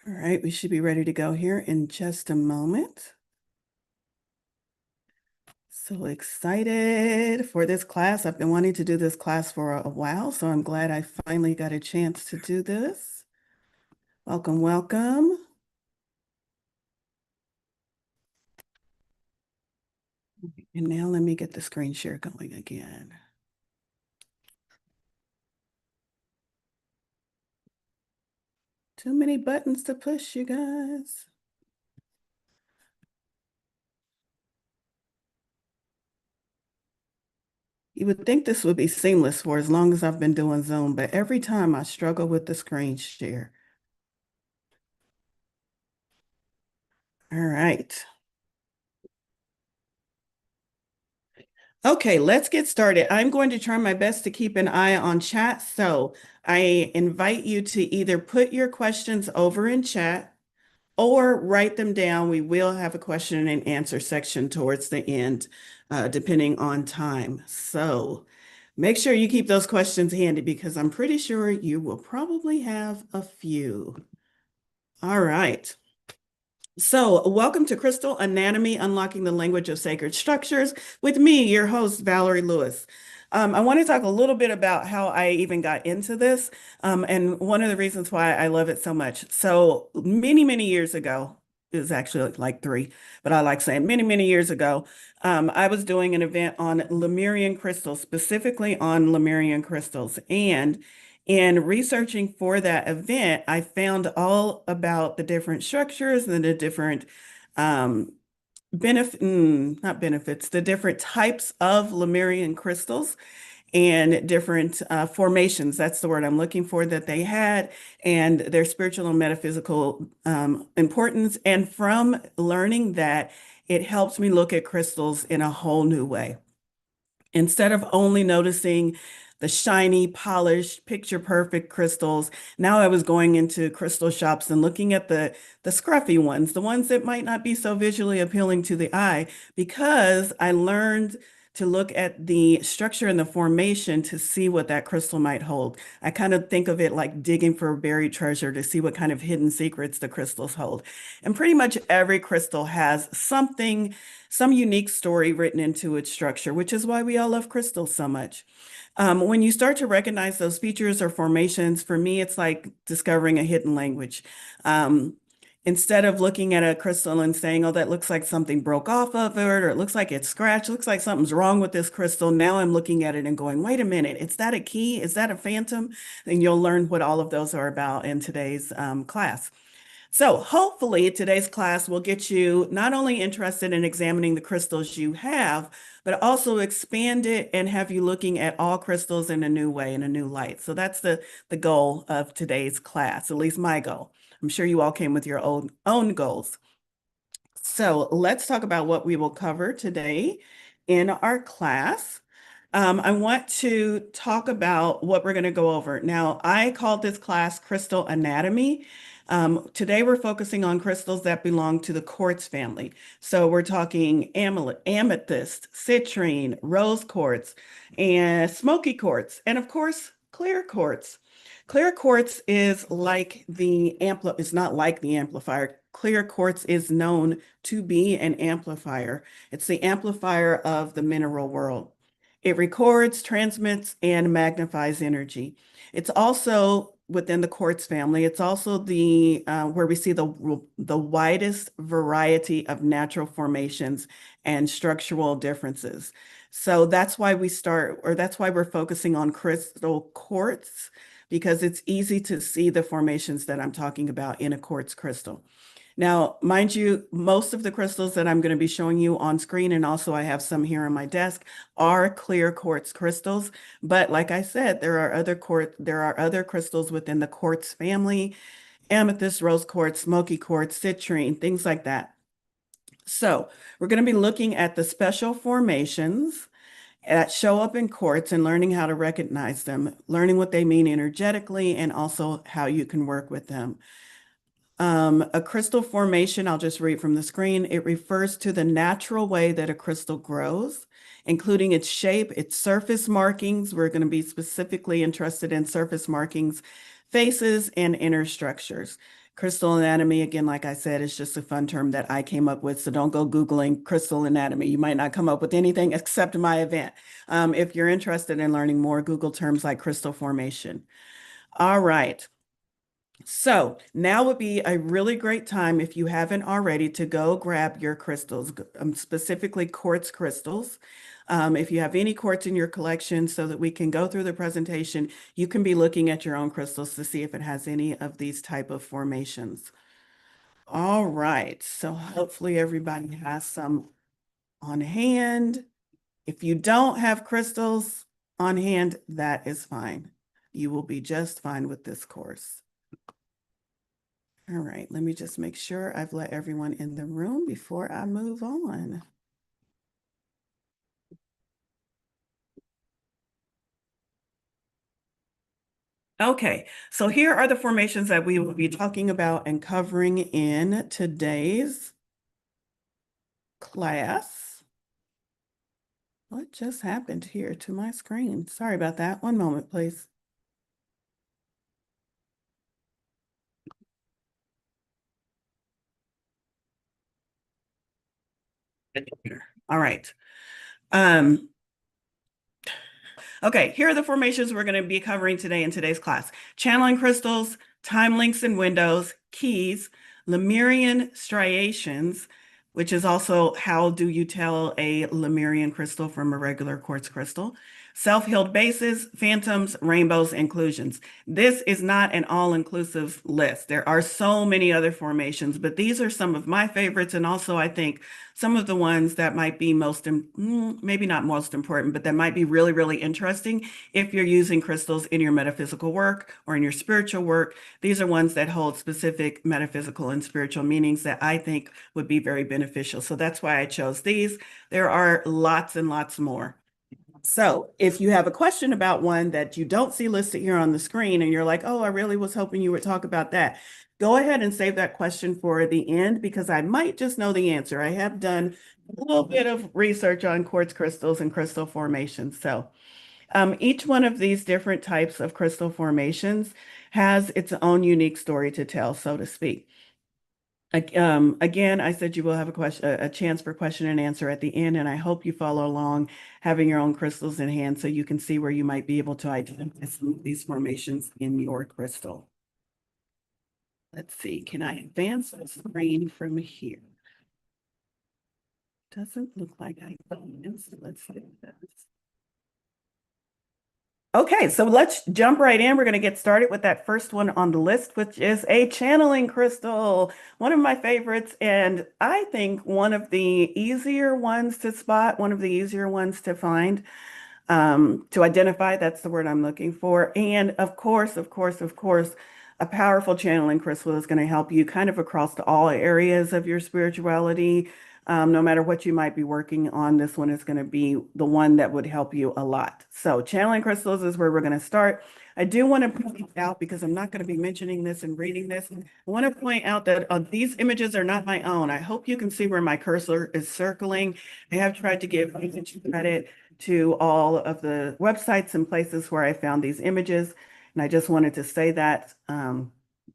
All right, we should be ready to go here in just a moment. So excited for this class. I've been wanting to do this class for a while, so I'm glad I finally got a chance to do this. Welcome, welcome. And now let me get the screen share going again. Too many buttons to push, you guys. You would think this would be seamless for as long as I've been doing Zoom, but every time I struggle with the screen share. All right. Okay, let's get started. I'm going to try my best to keep an eye on chat. So I invite you to either put your questions over in chat or write them down. We will have a question and answer section towards the end, depending on time. So make sure you keep those questions handy because I'm pretty sure you will probably have a few. All right. So, welcome to Crystal Anatomy, Unlocking the Language of Sacred Structures, with me, your host, Valerie Lewis. I want to talk a little bit about how I even got into this, and one of the reasons why I love it so much. So, many, many years ago, it was actually like three, but I like saying many, many years ago, I was doing an event on Lemurian crystals, specifically on Lemurian crystals. And in researching for that event, I found all about the different structures and the different um, not benefits, the different types of Lemurian crystals and different formations. That's the word I'm looking for that they had, and their spiritual and metaphysical importance. And from learning that, it helps me look at crystals in a whole new way. Instead of only noticing the shiny, polished, picture perfect crystals, now I was going into crystal shops and looking at the scruffy ones, the ones that might not be so visually appealing to the eye, because I learned to look at the structure and the formation to see what that crystal might hold. I kind of think of it like digging for buried treasure to see what kind of hidden secrets the crystals hold. And pretty much every crystal has something, some unique story written into its structure, which is why we all love crystals so much. When you start to recognize those features or formations, for me, it's like discovering a hidden language. Instead of looking at a crystal and saying, oh, that looks like something broke off of it, or it looks like it's scratched, looks like something's wrong with this crystal. Now I'm looking at it and going, wait a minute, is that a key? Is that a phantom? And you'll learn what all of those are about in today's class. So hopefully today's class will get you not only interested in examining the crystals you have, but also expand it and have you looking at all crystals in a new way, in a new light. So that's the goal of today's class, at least my goal. I'm sure you all came with your own goals. So let's talk about what we will cover today in our class. I want to talk about what we're going to go over. Now, I called this class Crystal Anatomy. Today, we're focusing on crystals that belong to the quartz family. So we're talking amethyst, citrine, rose quartz, and smoky quartz, and of course, clear quartz. Clear quartz is like it's not like the amplifier. Clear quartz is known to be an amplifier. It's the amplifier of the mineral world. It records, transmits, and magnifies energy. It's also within the quartz family. It's also the where we see the widest variety of natural formations and structural differences. So that's why that's why we're focusing on crystal quartz, because it's easy to see the formations that I'm talking about in a quartz crystal. Now, mind you, most of the crystals that I'm going to be showing you on screen, and also I have some here on my desk, are clear quartz crystals. But like I said, there are other crystals within the quartz family: amethyst, rose quartz, smoky quartz, citrine, things like that. So we're going to be looking at the special formations that show up in quartz and learning how to recognize them, learning what they mean energetically, and also how you can work with them. A crystal formation, I'll just read from the screen. It refers to the natural way that a crystal grows, including its shape, its surface markings. We're going to be specifically interested in surface markings, faces, and inner structures. Crystal anatomy, again, like I said, is just a fun term that I came up with. So don't go Googling crystal anatomy. You might not come up with anything except my event. If you're interested in learning more, Google terms like crystal formation. All right. So now would be a really great time, if you haven't already, to go grab your crystals, specifically quartz crystals. If you have any quartz in your collection, so that we can go through the presentation, you can be looking at your own crystals to see if it has any of these type of formations. All right, so hopefully everybody has some on hand. If you don't have crystals on hand, that is fine. You will be just fine with this course. All right, let me just make sure I've let everyone in the room before I move on. Okay, so here are the formations that we will be talking about and covering in today's class. What just happened here to my screen? Sorry about that. One moment, please. All right. Um, Okay, here are the formations we're going to be covering today in today's class. Channeling crystals, time links and windows, keys, Lemurian striations, which is also how do you tell a Lemurian crystal from a regular quartz crystal, self-healed bases, phantoms, rainbows, inclusions. This is not an all-inclusive list. There are so many other formations, but these are some of my favorites, and also I think some of the ones that might be maybe not most important, but that might be really, really interesting if you're using crystals in your metaphysical work or in your spiritual work. These are ones that hold specific metaphysical and spiritual meanings that I think would be very beneficial. So that's why I chose these. There are lots and lots more. So if you have a question about one that you don't see listed here on the screen and you're like, oh, I really was hoping you would talk about that, go ahead and save that question for the end, because I might just know the answer. I have done a little bit of research on quartz crystals and crystal formations. So each one of these different types of crystal formations has its own unique story to tell, so to speak. Again, I said you will have a chance for question and answer at the end, and I hope you follow along, having your own crystals in hand so you can see where you might be able to identify some of these formations in your crystal. Let's see, can I advance the screen from here? Doesn't look like I can, so let's do this. Okay, so let's jump right in. We're going to get started with that first one on the list, which is a channeling crystal, one of my favorites, and I think one of the easier ones to spot, one of the easier ones to find, to identify. That's the word I'm looking for. And of course, a powerful channeling crystal is going to help you kind of across to all areas of your spirituality. No matter what you might be working on, this one is going to be the one that would help you a lot. So channeling crystals is where we're going to start. I do want to point out, because I'm not going to be mentioning this and reading this, I want to point out that these images are not my own. I hope you can see where my cursor is circling. I have tried to give image credit to all of the websites and places where I found these images. And I just wanted to say that.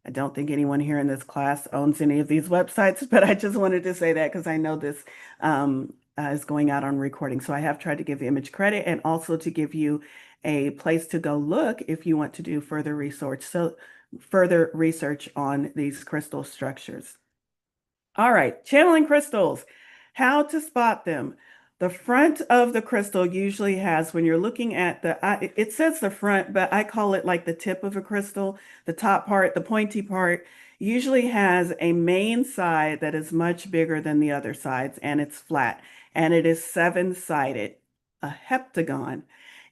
I don't think anyone here in this class owns any of these websites, but I just wanted to say that because I know this is going out on recording. So I have tried to give image credit and also to give you a place to go look if you want to do further research. So further research on these crystal structures. All right, channeling crystals, how to spot them. The front of the crystal usually has, when you're looking at it says the front, but I call it like the tip of a crystal. The top part, the pointy part, usually has a main side that is much bigger than the other sides, and it's flat, and it is seven-sided, a heptagon.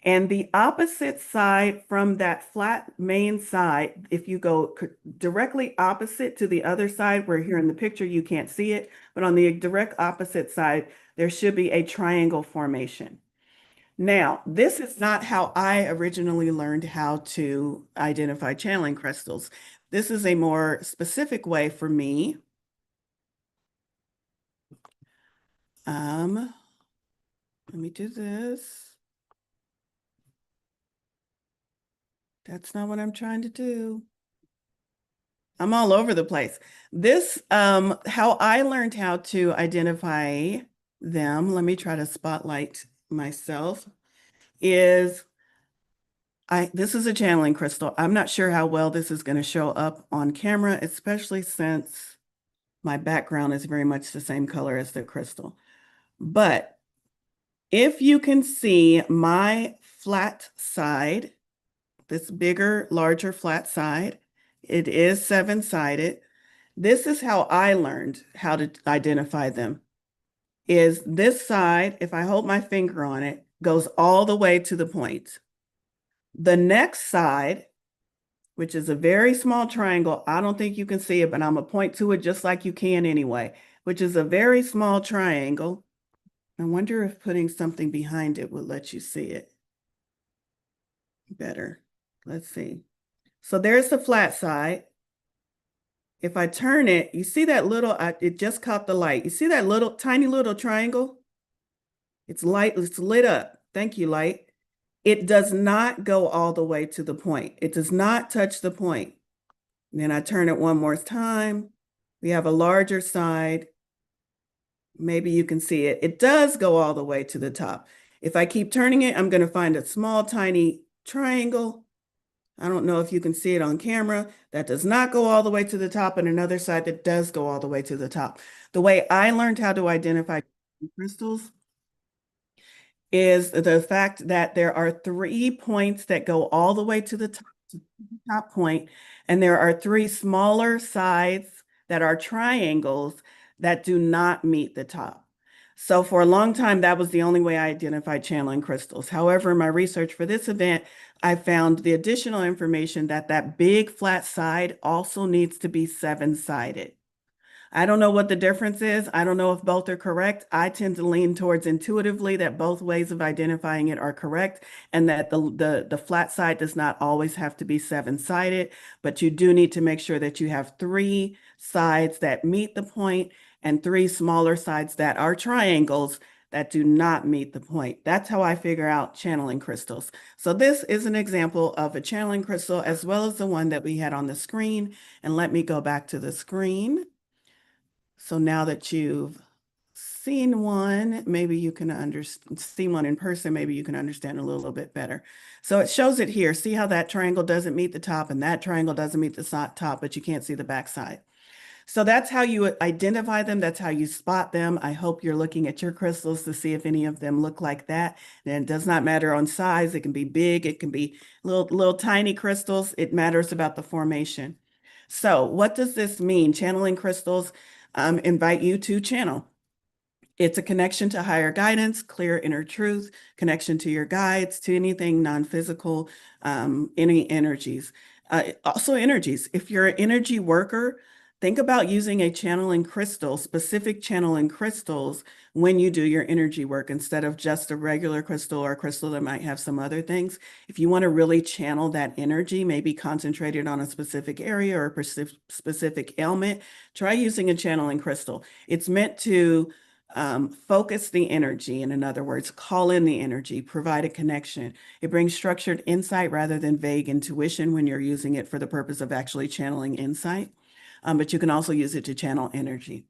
And the opposite side from that flat main side, if you go directly opposite to the other side, where here in the picture you can't see it, but on the direct opposite side, there should be a triangle formation. Now, this is not how I originally learned how to identify channeling crystals. This is a more specific way for me. Let me do this. That's not what I'm trying to do. I'm all over the place. This, how I learned how to identify them, let me try to spotlight myself, is this is a channeling crystal. I'm not sure how well this is going to show up on camera, especially since my background is very much the same color as the crystal. But if you can see my flat side, this bigger, larger flat side, it is seven-sided. This is how I learned how to identify them. Is this side, if I hold my finger on it, goes all the way to the point. The next side, which is a very small triangle, I don't think you can see it, but I'm gonna point to it just like you can anyway, which is a very small triangle. I wonder if putting something behind it would let you see it better. Let's see. So there's the flat side. If I turn it, you see that little, it just caught the light. You see that little, tiny little triangle? It's light, it's lit up. Thank you, light. It does not go all the way to the point. It does not touch the point. And then I turn it one more time. We have a larger side. Maybe you can see it. It does go all the way to the top. If I keep turning it, I'm going to find a small, tiny triangle. I don't know if you can see it on camera. That does not go all the way to the top, and another side that does go all the way to the top. The way I learned how to identify crystals is the fact that there are 3 points that go all the way to the top point, and there are 3 smaller sides that are triangles that do not meet the top. So for a long time, that was the only way I identified channeling crystals. However, in my research for this event, I found the additional information that that big flat side also needs to be seven-sided. I don't know what the difference is. I don't know if both are correct. I tend to lean towards intuitively that both ways of identifying it are correct, and that the flat side does not always have to be seven-sided, but you do need to make sure that you have 3 sides that meet the point and 3 smaller sides that are triangles that do not meet the point. That's how I figure out channeling crystals. So this is an example of a channeling crystal as well as the one that we had on the screen. And let me go back to the screen. So now that you've seen one, maybe you can see one in person, maybe you can understand a little bit better. So it shows it here. See how that triangle doesn't meet the top and that triangle doesn't meet the top, but you can't see the back side. So that's how you identify them. That's how you spot them. I hope you're looking at your crystals to see if any of them look like that. And it does not matter on size. It can be big. It can be little tiny crystals. It matters about the formation. So what does this mean? Channeling crystals invite you to channel. It's a connection to higher guidance, clear inner truth, connection to your guides, to anything non-physical, any energies. Also energies. If you're an energy worker, think about using a channeling crystal, specific channeling crystals when you do your energy work instead of just a regular crystal or a crystal that might have some other things. If you want to really channel that energy, maybe concentrated on a specific area or a specific ailment, try using a channeling crystal. It's meant to focus the energy, in other words, call in the energy, provide a connection. It brings structured insight rather than vague intuition when you're using it for the purpose of actually channeling insight. But you can also use it to channel energy.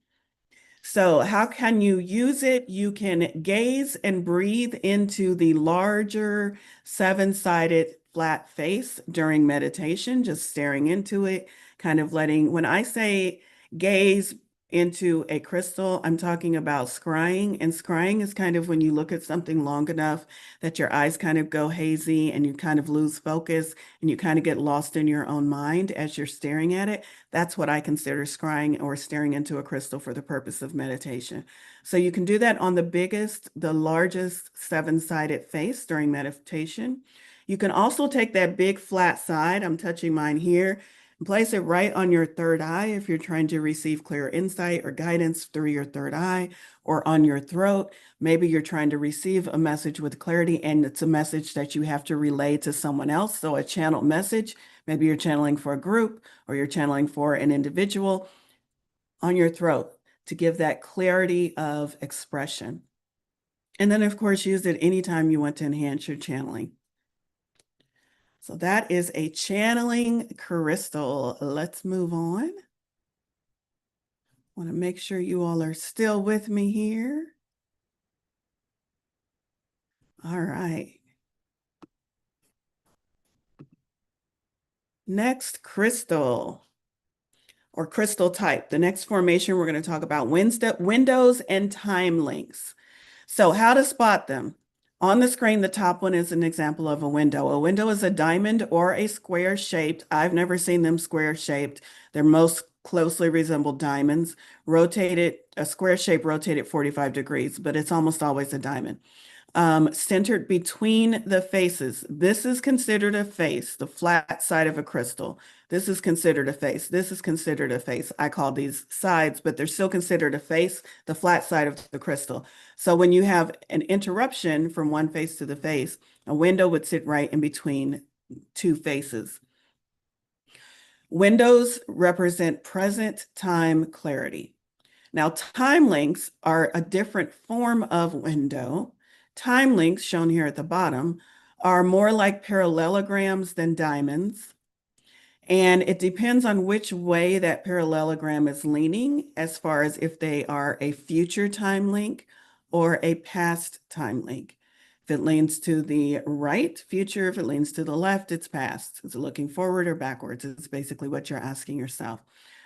So how can you use it? You can gaze and breathe into the larger seven-sided flat face during meditation, just staring into it, kind of letting, when I say gaze into a crystal, I'm talking about scrying. And scrying is kind of when you look at something long enough that your eyes kind of go hazy and you kind of lose focus and you kind of get lost in your own mind as you're staring at it. That's what I consider scrying or staring into a crystal for the purpose of meditation. So you can do that on the largest seven-sided face during meditation. You can also take that big flat side, I'm touching mine here, and place it right on your third eye if you're trying to receive clear insight or guidance through your third eye, or on your throat. Maybe you're trying to receive a message with clarity and it's a message that you have to relay to someone else. So a channeled message, maybe you're channeling for a group or you're channeling for an individual, on your throat to give that clarity of expression. And then of course, use it anytime you want to enhance your channeling. So that is a channeling crystal. Let's move on. Want to make sure you all are still with me here. All right. Next crystal or crystal type. The next formation we're going to talk about windows and time links. So how to spot them. On the screen, the top one is an example of a window. A window is a diamond or a square shaped. I've never seen them square shaped. They're most closely resemble diamonds. Rotated, a square shape rotated 45 degrees, but it's almost always a diamond. Centered between the faces. This is considered a face, the flat side of a crystal. This is considered a face. This is considered a face. I call these sides, but they're still considered a face, the flat side of the crystal. So when you have an interruption from one face to the face, a window would sit right in between two faces. Windows represent present time clarity. Now, time links are a different form of window. Time links, shown here at the bottom, are more like parallelograms than diamonds. And it depends on which way that parallelogram is leaning, as far as if they are a future time link or a past time link. If it leans to the right, future. If it leans to the left, it's past. Is it looking forward or backwards? It's basically what you're asking yourself.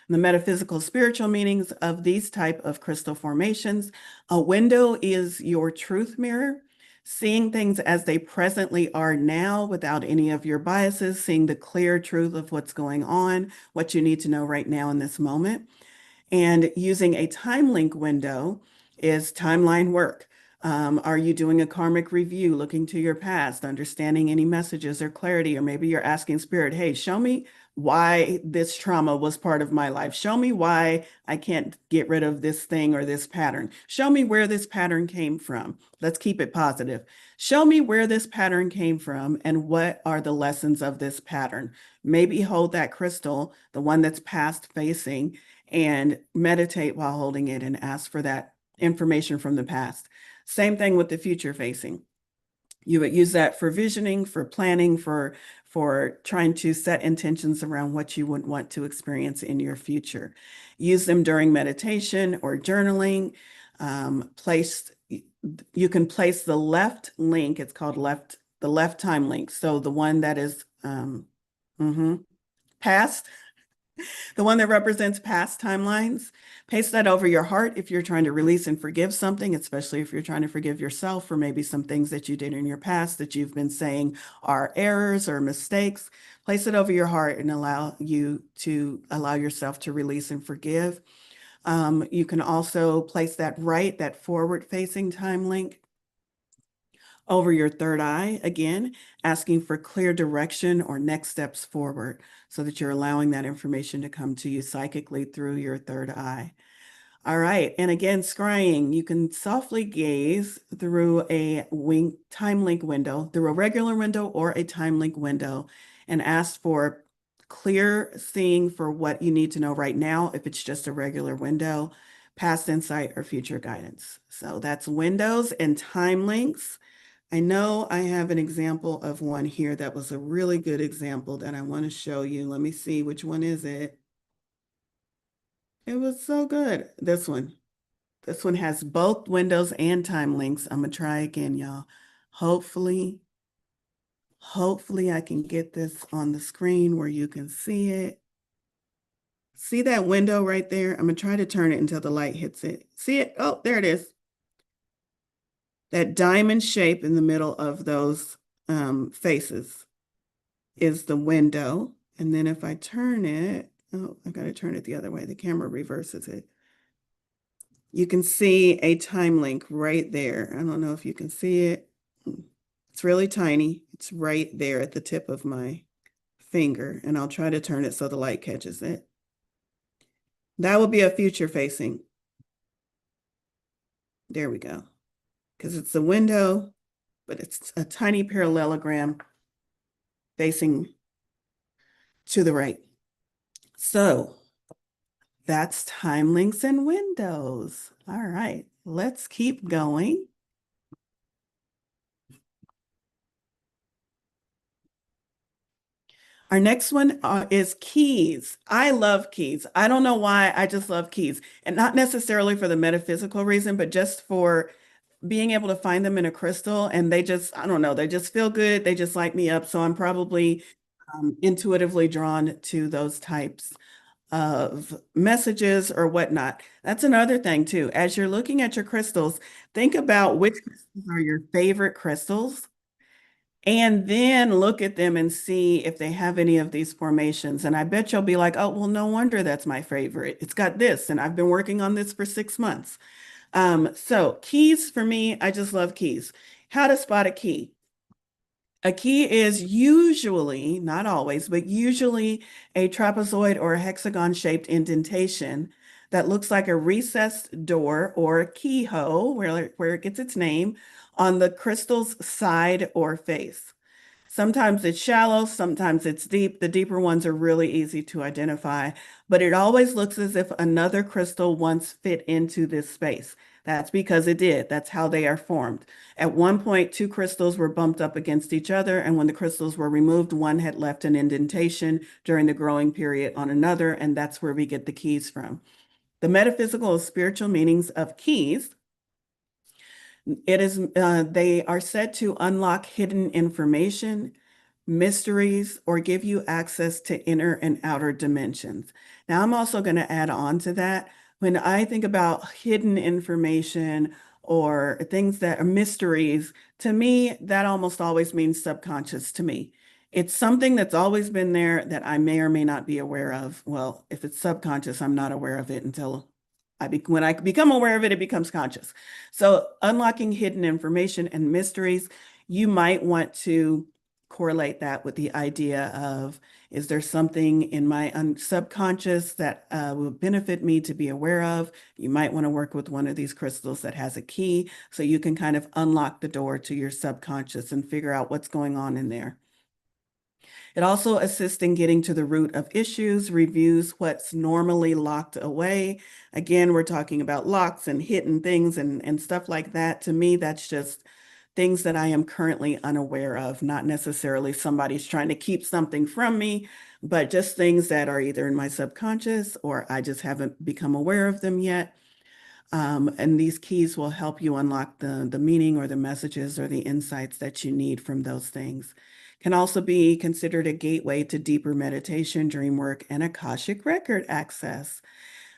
The metaphysical spiritual meanings of these type of crystal formations. A window is your truth mirror, seeing things as they presently are now without any of your biases, seeing the clear truth of what's going on, what you need to know right now in this moment. And using a time link window is timeline work. Are you doing a karmic review, looking to your past, understanding any messages or clarity? Or maybe you're asking spirit, hey, show me why this trauma was part of my life. Show me why I can't get rid of this thing or this pattern. Show me where this pattern came from. Let's keep it positive. Show me where this pattern came from and what are the lessons of this pattern. Maybe hold that crystal, the one that's past facing, and meditate while holding it and ask for that information from the past. Same thing with the future facing. You would use that for visioning, for planning, for trying to set intentions around what you would want to experience in your future. Use them during meditation or journaling. You can place the left link, it's called the left time link. So the one that is past, the one that represents past timelines. Paste that over your heart if you're trying to release and forgive something, especially if you're trying to forgive yourself for maybe some things that you did in your past that you've been saying are errors or mistakes. Place it over your heart and allow yourself to release and forgive. You can also place that forward-facing time link over your third eye, again, asking for clear direction or next steps forward so that you're allowing that information to come to you psychically through your third eye. All right, and again, scrying, you can softly gaze through a time link window, through a regular window or a time link window, and ask for clear seeing for what you need to know right now, if it's just a regular window, past insight, or future guidance. So that's windows and time links. I know I have an example of one here that was a really good example that I want to show you. Let me see, which one is it? It was so good. This one. This one has both windows and time links. I'm gonna try again, y'all. Hopefully I can get this on the screen where you can see it. See that window right there? I'm gonna try to turn it until the light hits it. See it? Oh, there it is. That diamond shape in the middle of those faces is the window. And then if I turn it, oh, I gotta turn it the other way. The camera reverses it. You can see a time link right there. I don't know if you can see it. It's really tiny. It's right there at the tip of my finger, and I'll try to turn it so the light catches it. That will be a future facing. There we go. Because it's a window, but it's a tiny parallelogram facing to the right. So that's time links and windows. All right, let's keep going. Our next one is keys. I love keys. I don't know why, I just love keys. And not necessarily for the metaphysical reason, but just for being able to find them in a crystal. And they just, I don't know, they just feel good. They just light me up. So I'm probably intuitively drawn to those types of messages or whatnot. That's another thing too. As you're looking at your crystals, think about which crystals are your favorite crystals and then look at them and see if they have any of these formations. And I bet you'll be like, oh, well, no wonder that's my favorite. It's got this, and I've been working on this for 6 months. So keys for me, I just love keys. How to spot a key. A key is usually, not always, but usually a trapezoid or a hexagon shaped indentation that looks like a recessed door or a keyhole where it gets its name on the crystal's side or face. Sometimes it's shallow, sometimes it's deep. The deeper ones are really easy to identify, but it always looks as if another crystal once fit into this space. That's because it did. That's how they are formed. At one point, two crystals were bumped up against each other, and when the crystals were removed, one had left an indentation during the growing period on another, and that's where we get the keys from. The metaphysical or spiritual meanings of keys. They are said to unlock hidden information, mysteries, or give you access to inner and outer dimensions. Now, I'm also going to add on to that. When I think about hidden information or things that are mysteries, to me, that almost always means subconscious to me. It's something that's always been there that I may or may not be aware of. Well, if it's subconscious, I'm not aware of it until when I become aware of it, it becomes conscious. So unlocking hidden information and mysteries, you might want to correlate that with the idea of, is there something in my subconscious that will benefit me to be aware of? You might want to work with one of these crystals that has a key so you can kind of unlock the door to your subconscious and figure out what's going on in there. It also assists in getting to the root of issues, reviews what's normally locked away. Again, we're talking about locks and hidden things and stuff like that. To me, that's just things that I am currently unaware of, not necessarily somebody's trying to keep something from me, but just things that are either in my subconscious or I just haven't become aware of them yet. And these keys will help you unlock the meaning or the messages or the insights that you need from those things. Can also be considered a gateway to deeper meditation, dream work, and Akashic record access.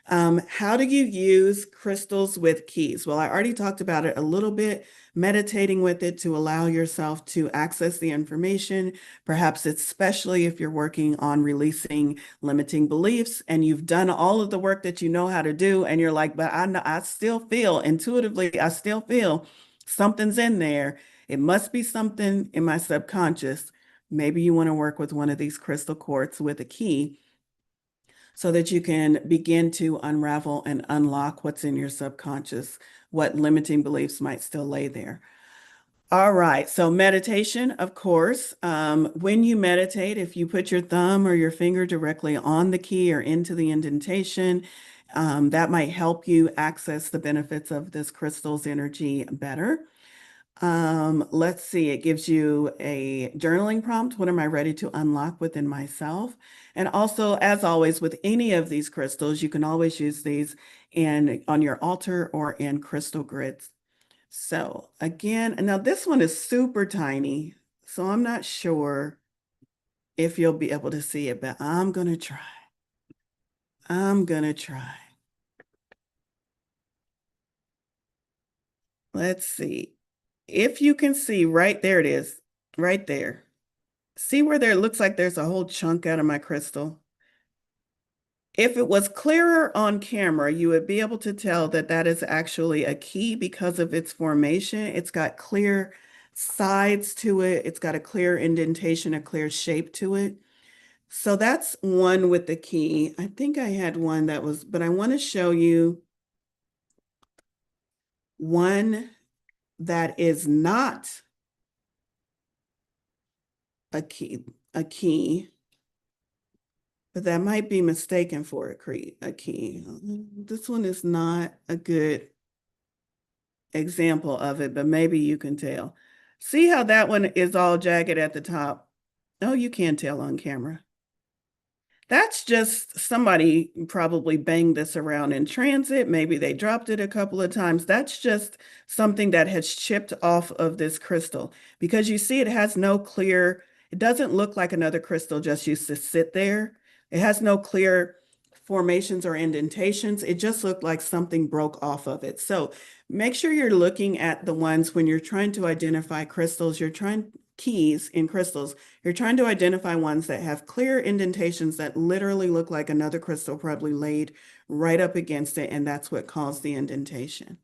How do you use crystals with keys? Well, I already talked about it a little bit, meditating with it to allow yourself to access the information. Perhaps especially if you're working on releasing limiting beliefs and you've done all of the work that you know how to do, and you're like, but I still feel intuitively, I still feel something's in there. It must be something in my subconscious. Maybe you want to work with one of these crystal quartz with a key so that you can begin to unravel and unlock what's in your subconscious, what limiting beliefs might still lay there. All right, so meditation, of course. When you meditate, if you put your thumb or your finger directly on the key or into the indentation, that might help you access the benefits of this crystal's energy better. Let's see, it gives you a journaling prompt. What am I ready to unlock within myself? And also, as always, with any of these crystals, you can always use these on your altar or in crystal grids. So again, now this one is super tiny, so I'm not sure if you'll be able to see it, but I'm gonna try. I'm gonna try. Let's see. If you can see right there, it is right there. See where there looks like there's a whole chunk out of my crystal? If it was clearer on camera, you would be able to tell that that is actually a key because of its formation. It's got clear sides to it. It's got a clear indentation, a clear shape to it. So that's one with the key. I think I had one that was, but I want to show you one that is not a key, but that might be mistaken for a key. This one is not a good example of it, but maybe you can tell. See how that one is all jagged at the top? Oh, you can't tell on camera. That's just somebody probably banged this around in transit. Maybe they dropped it a couple of times. That's just something that has chipped off of this crystal because you see it has no clear, it doesn't look like another crystal just used to sit there. It has no clear formations or indentations. It just looked like something broke off of it. So make sure you're looking at the ones when you're trying to identify crystals, you're trying keys in crystals. You're trying to identify ones that have clear indentations that literally look like another crystal probably laid right up against it, and that's what caused the indentation.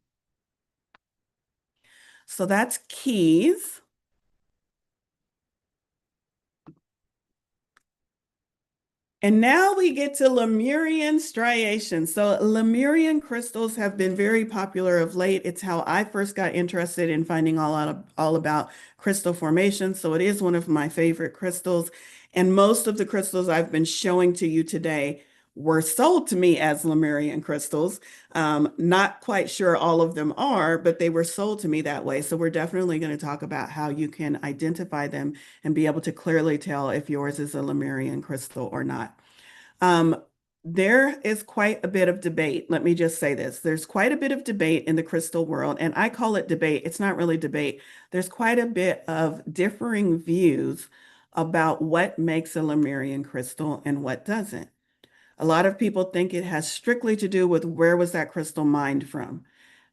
So that's keys. And now we get to Lemurian striations. So Lemurian crystals have been very popular of late. It's how I first got interested in finding all about crystal formation. So it is one of my favorite crystals. And most of the crystals I've been showing to you today were sold to me as Lemurian crystals. Not quite sure all of them are, but they were sold to me that way. So we're definitely going to talk about how you can identify them and be able to clearly tell if yours is a Lemurian crystal or not. Um, there is quite a bit of debate. Let me just say this. There's quite a bit of debate in the crystal world, and I call it debate. It's not really debate. There's quite a bit of differing views about what makes a Lemurian crystal and what doesn't. A lot of people think it has strictly to do with where was that crystal mined from.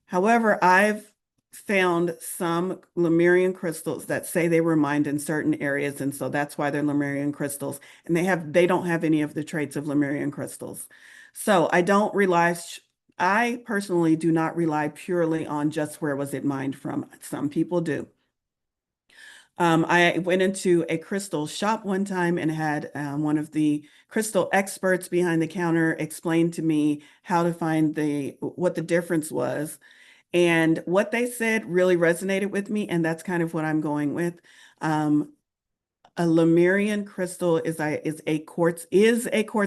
However, I've found some Lemurian crystals that say they were mined in certain areas, and so that's why they're Lemurian crystals. And they don't have any of the traits of Lemurian crystals. So I personally do not rely purely on just where was it mined from. Some people do. I went into a crystal shop one time and had one of the crystal experts behind the counter explain to me how to find what the difference was. And what they said really resonated with me, and that's kind of what I'm going with. Um, a Lemurian crystal is a quartz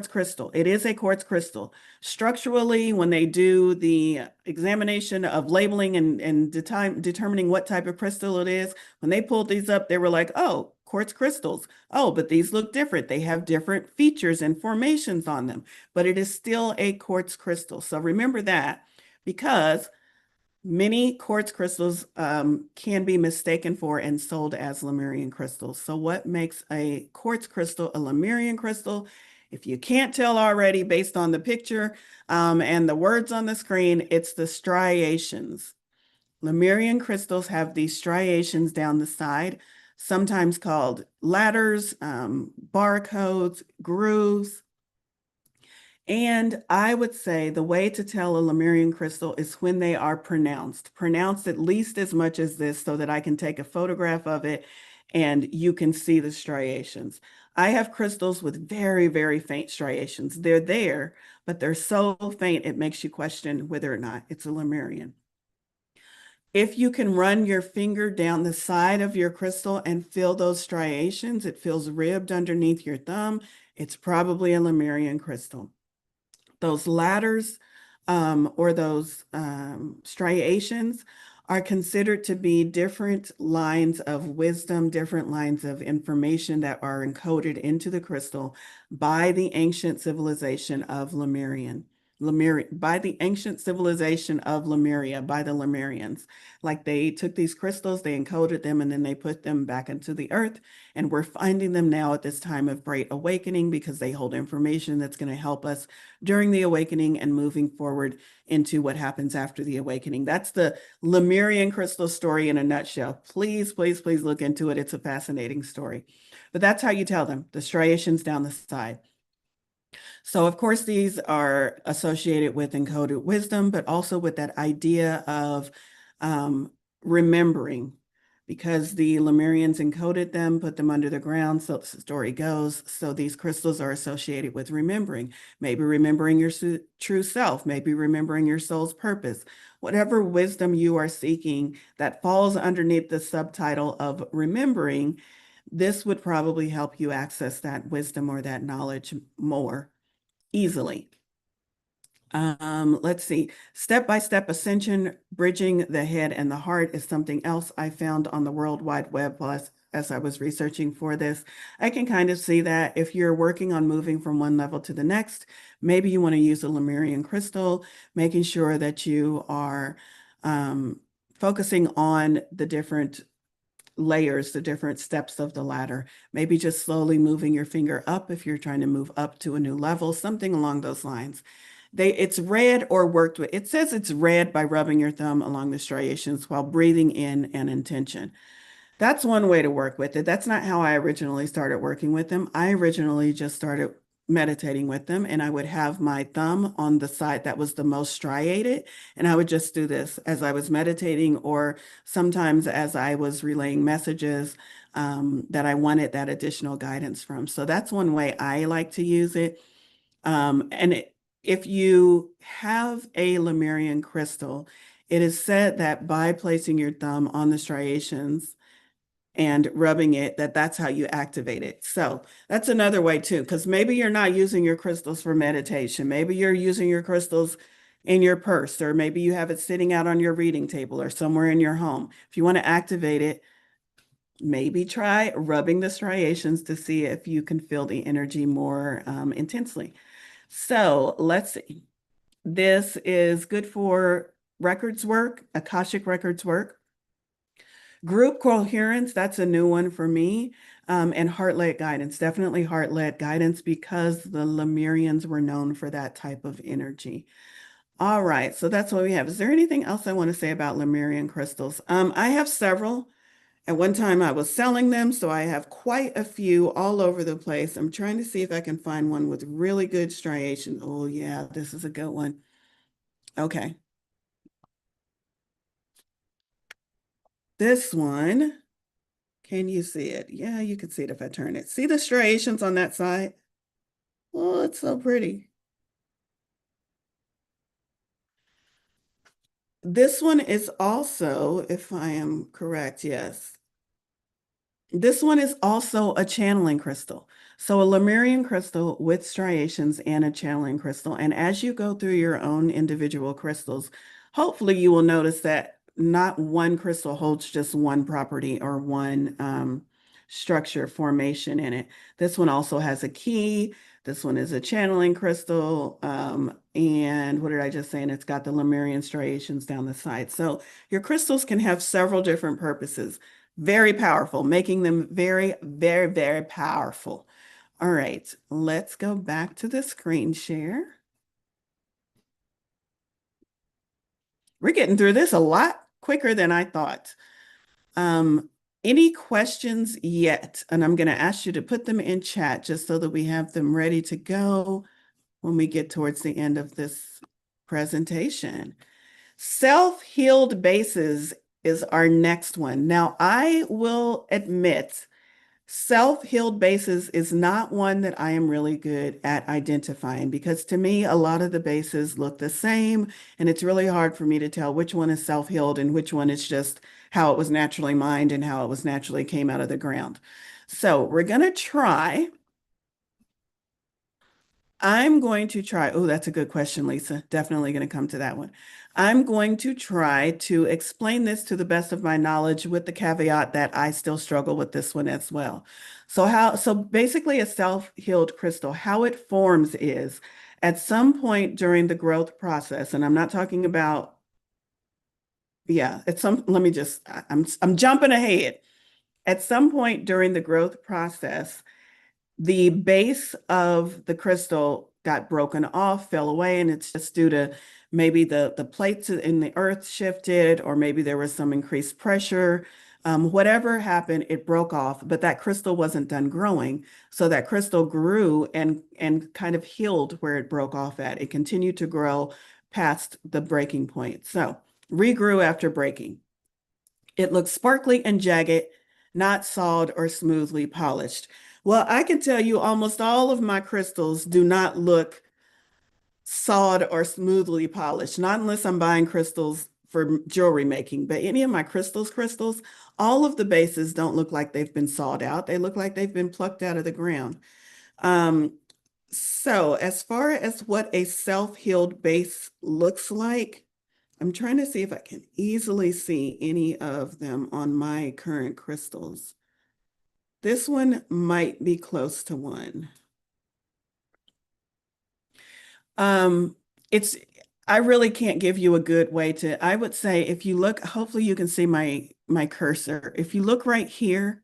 crystal. It is a quartz crystal. Structurally, when they do the examination of labeling and determining what type of crystal it is, when they pulled these up, they were like, oh, quartz crystals. Oh, but these look different. They have different features and formations on them, but it is still a quartz crystal. So remember that because many quartz crystals can be mistaken for and sold as Lemurian crystals. So what makes a quartz crystal a Lemurian crystal? If you can't tell already based on the picture and the words on the screen, it's the striations. Lemurian crystals have these striations down the side, sometimes called ladders, barcodes, grooves. And I would say the way to tell a Lemurian crystal is when they are pronounced at least as much as this so that I can take a photograph of it and you can see the striations. I have crystals with very, very faint striations. They're there, but they're so faint it makes you question whether or not it's a Lemurian. If you can run your finger down the side of your crystal and feel those striations, it feels ribbed underneath your thumb, it's probably a Lemurian crystal. Those ladders or those striations are considered to be different lines of wisdom, different lines of information that are encoded into the crystal by the ancient civilization of by the ancient civilization of Lemuria, by the Lemurians. Like they took these crystals, they encoded them, and then they put them back into the earth. And we're finding them now at this time of great awakening because they hold information that's going to help us during the awakening and moving forward into what happens after the awakening. That's the Lemurian crystal story in a nutshell. Please, please, please look into it. It's a fascinating story. But that's how you tell them, the striations down the side. So, of course, these are associated with encoded wisdom, but also with that idea of remembering, because the Lemurians encoded them, put them under the ground, so the story goes. So these crystals are associated with remembering, maybe remembering your true self, maybe remembering your soul's purpose, whatever wisdom you are seeking that falls underneath the subtitle of remembering. This would probably help you access that wisdom or that knowledge more easily. Let's see. Step-by-step ascension, bridging the head and the heart is something else I found on the World Wide Web as I was researching for this. I can kind of see that if you're working on moving from one level to the next, maybe you want to use a Lemurian crystal, making sure that you are focusing on the different layers, the different steps of the ladder. Maybe just slowly moving your finger up if you're trying to move up to a new level, something along those lines. It's read or worked with. It says it's read by rubbing your thumb along the striations while breathing in an intention. That's one way to work with it. That's not how I originally started working with them. I originally just started meditating with them, and I would have my thumb on the side that was the most striated, and I would just do this as I was meditating, or sometimes as I was relaying messages that I wanted that additional guidance from. So that's one way I like to use it. If you have a Lemurian crystal, it is said that by placing your thumb on the striations and rubbing it, that's how you activate it. So that's another way too, because maybe you're not using your crystals for meditation. Maybe you're using your crystals in your purse, or maybe you have it sitting out on your reading table or somewhere in your home. If you want to activate it, maybe try rubbing the striations to see if you can feel the energy more intensely. So let's see. This is good for records work, Akashic records work. Group coherence, that's a new one for me. And heart-led guidance, definitely heart-led guidance, because the Lemurians were known for that type of energy. All right, so that's what we have. Is there anything else I want to say about Lemurian crystals? I have several. At one time I was selling them, so I have quite a few all over the place. I'm trying to see if I can find one with really good striation. Oh yeah, this is a good one. Okay. This one, can you see it? Yeah, you can see it if I turn it. See the striations on that side? Oh, it's so pretty. This one is also, if I am correct, yes. This one is also a channeling crystal. So a Lemurian crystal with striations and a channeling crystal. And as you go through your own individual crystals, hopefully you will notice that not one crystal holds just one property or one structure formation in it. This one also has a key. This one is a channeling crystal. And what did I just say? And it's got the Lemurian striations down the side. So your crystals can have several different purposes. Very powerful, making them very, very, very powerful. All right, let's go back to the screen share. We're getting through this a lot quicker than I thought. Um, any questions yet? And I'm going to ask you to put them in chat just so that we have them ready to go when we get towards the end of this presentation. Self-healed bases is our next one. Now, I will admit, self-healed bases is not one that I am really good at identifying, because to me, a lot of the bases look the same, and it's really hard for me to tell which one is self-healed and which one is just how it was naturally mined and how it was naturally came out of the ground. So we're going to try. I'm going to try. Oh, that's a good question, Lisa. Definitely going to come to that one. I'm going to try to explain this to the best of my knowledge, with the caveat that I still struggle with this one as well. So basically a self-healed crystal, how it forms is at some point during the growth process, and I'm not talking about, yeah, let me just, I'm jumping ahead. At some point during the growth process, the base of the crystal got broken off, fell away, and it's just due to maybe the plates in the earth shifted, or maybe there was some increased pressure. Whatever happened, it broke off, but that crystal wasn't done growing. So that crystal grew and kind of healed where it broke off at. It continued to grow past the breaking point. So regrew after breaking. It looks sparkly and jagged, not solid or smoothly polished. Well, I can tell you almost all of my crystals do not look solid or smoothly polished, not unless I'm buying crystals for jewelry making. But any of my crystals, all of the bases don't look like they've been sawed out. They look like they've been plucked out of the ground. So as far as what a self-healed base looks like, I'm trying to see if I can easily see any of them on my current crystals. This one might be close to one. Um, it's I really can't give you a good way to, I would say if you look, hopefully you can see my cursor. If you look right here,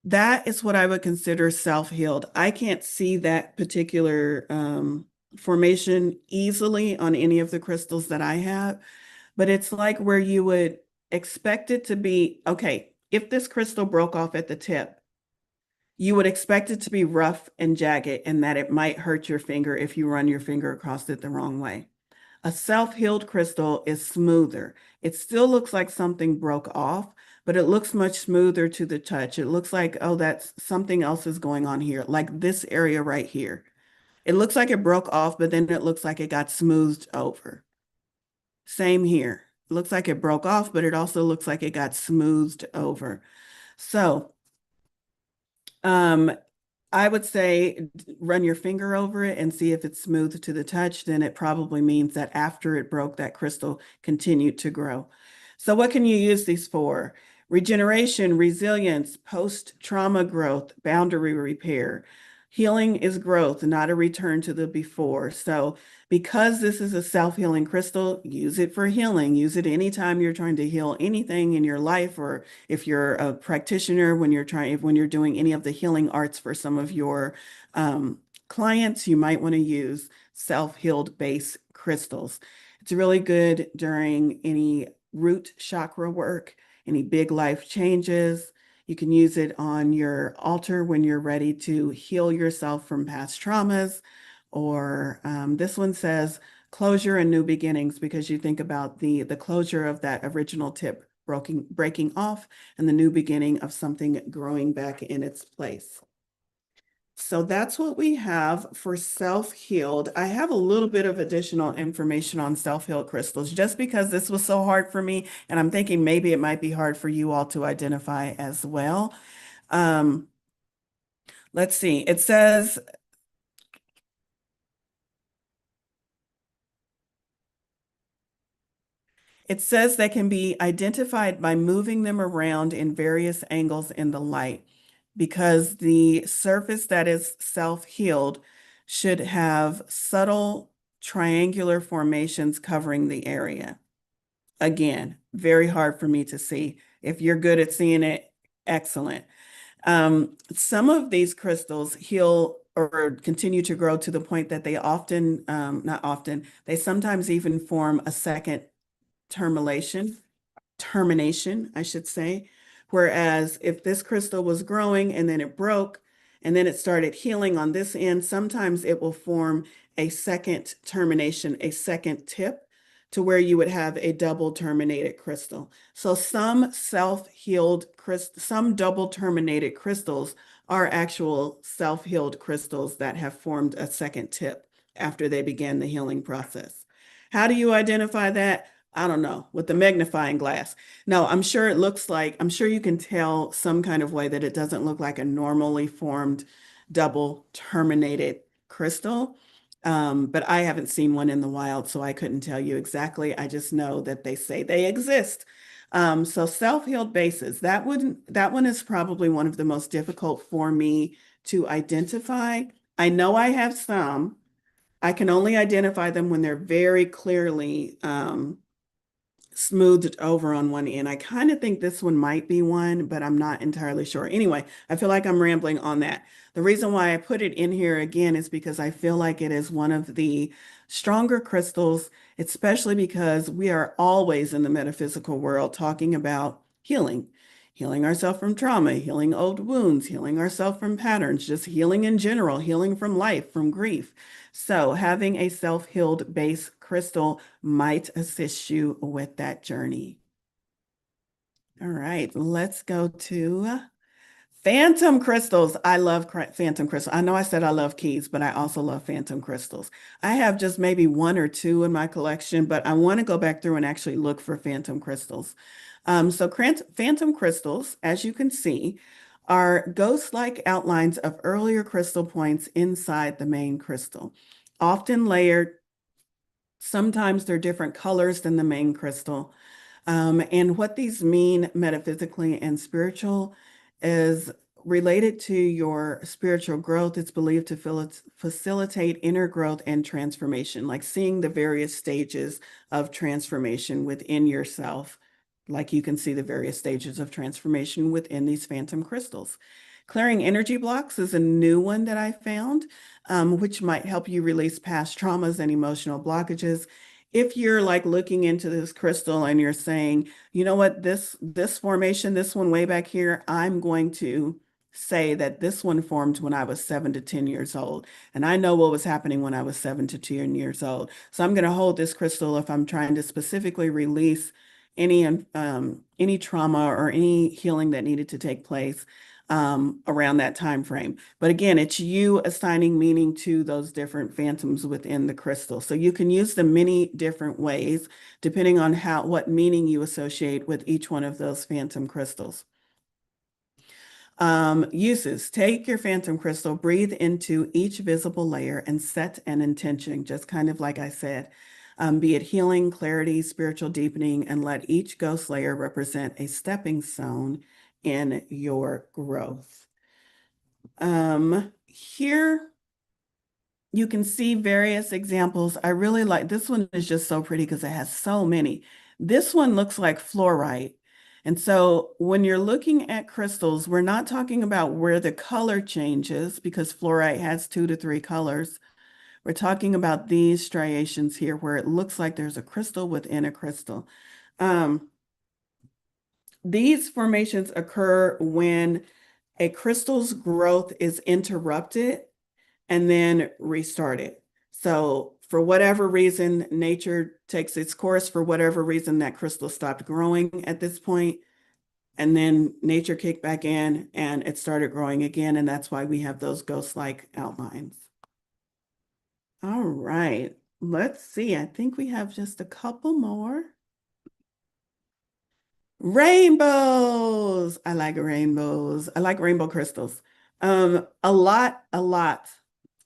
that is what I would consider self-healed. I can't see that particular formation easily on any of the crystals that I have, but it's like where you would expect it to be, okay, if this crystal broke off at the tip, you would expect it to be rough and jagged and that it might hurt your finger if you run your finger across it the wrong way. A self-healed crystal is smoother. It still looks like something broke off, but it looks much smoother to the touch. It looks like, oh, that's something else is going on here, like this area right here. It looks like it broke off, but then it looks like it got smoothed over. Same here. It looks like it broke off, but it also looks like it got smoothed over. So, um, I would say run your finger over it and see if it's smooth to the touch. Then it probably means that after it broke, that crystal continued to grow. So what can you use these for? Regeneration, resilience, post-trauma growth, boundary repair. Healing is growth, not a return to the before. So because this is a self-healing crystal, use it for healing. Use it anytime you're trying to heal anything in your life, or if you're a practitioner, when you're doing any of the healing arts for some of your clients, you might want to use self-healed base crystals. It's really good during any root chakra work, any big life changes. You can use it on your altar when you're ready to heal yourself from past traumas. Or this one says closure and new beginnings, because you think about the closure of that original tip breaking off and the new beginning of something growing back in its place. So that's what we have for self-healed. I have a little bit of additional information on self-healed crystals just because this was so hard for me, and I'm thinking maybe it might be hard for you all to identify as well. Um, let's see. It says they can be identified by moving them around in various angles in the light, because the surface that is self-healed should have subtle triangular formations covering the area. Again, very hard for me to see. If you're good at seeing it, excellent. Some of these crystals heal or continue to grow to the point that they often, not often, they sometimes even form a second termination, I should say. Whereas if this crystal was growing and then it broke and then it started healing on this end, sometimes it will form a second termination, a second tip, to where you would have a double terminated crystal. So some double terminated crystals are actual self-healed crystals that have formed a second tip after they began the healing process. How do you identify that? I don't know, with the magnifying glass. No, I'm sure you can tell some kind of way that it doesn't look like a normally formed double terminated crystal. But I haven't seen one in the wild, so I couldn't tell you exactly. I just know that they say they exist. So self-healed bases, that one is probably one of the most difficult for me to identify. I know I have some. I can only identify them when they're very clearly smoothed over on one end. I kind of think this one might be one, but I'm not entirely sure. Anyway, I feel like I'm rambling on that. The reason why I put it in here again is because I feel like it is one of the stronger crystals, especially because we are always in the metaphysical world talking about healing ourselves from trauma, healing old wounds, healing ourselves from patterns, just healing in general, healing from life, from grief. So having a self-healed base crystal might assist you with that journey. All right, let's go to phantom crystals. I love phantom crystals. I know I said I love keys, but I also love phantom crystals. I have just maybe one or two in my collection, but I want to go back through and actually look for phantom crystals. So phantom crystals, as you can see, are ghost-like outlines of earlier crystal points inside the main crystal, often layered. Sometimes they're different colors than the main crystal. And what these mean metaphysically and spiritual is related to your spiritual growth. It's believed to facilitate inner growth and transformation, like seeing the various stages of transformation within yourself. Like you can see the various stages of transformation within these phantom crystals. Clearing energy blocks is a new one that I found, which might help you release past traumas and emotional blockages. If you're like looking into this crystal and you're saying, you know what, this formation, this one way back here, I'm going to say that this one formed when I was 7 to 10 years old. And I know what was happening when I was 7 to 10 years old. So I'm going to hold this crystal if I'm trying to specifically release any trauma or any healing that needed to take place around that time frame. But again, it's you assigning meaning to those different phantoms within the crystal. So you can use them many different ways, depending on what meaning you associate with each one of those phantom crystals. Uses: take your phantom crystal, breathe into each visible layer and set an intention, just kind of like I said. Be it healing, clarity, spiritual deepening, and let each ghost layer represent a stepping stone in your growth. Here you can see various examples. I really like this one, is just so pretty because it has so many. This one looks like fluorite. And so when you're looking at crystals, we're not talking about where the color changes because fluorite has 2 to 3 colors. We're talking about these striations here where it looks like there's a crystal within a crystal. These formations occur when a crystal's growth is interrupted and then restarted. So for whatever reason, nature takes its course. For whatever reason, that crystal stopped growing at this point, and then nature kicked back in and it started growing again. And that's why we have those ghost-like outlines. All right, let's see. I think we have just a couple more. Rainbows. I like rainbows. I like rainbow crystals. A lot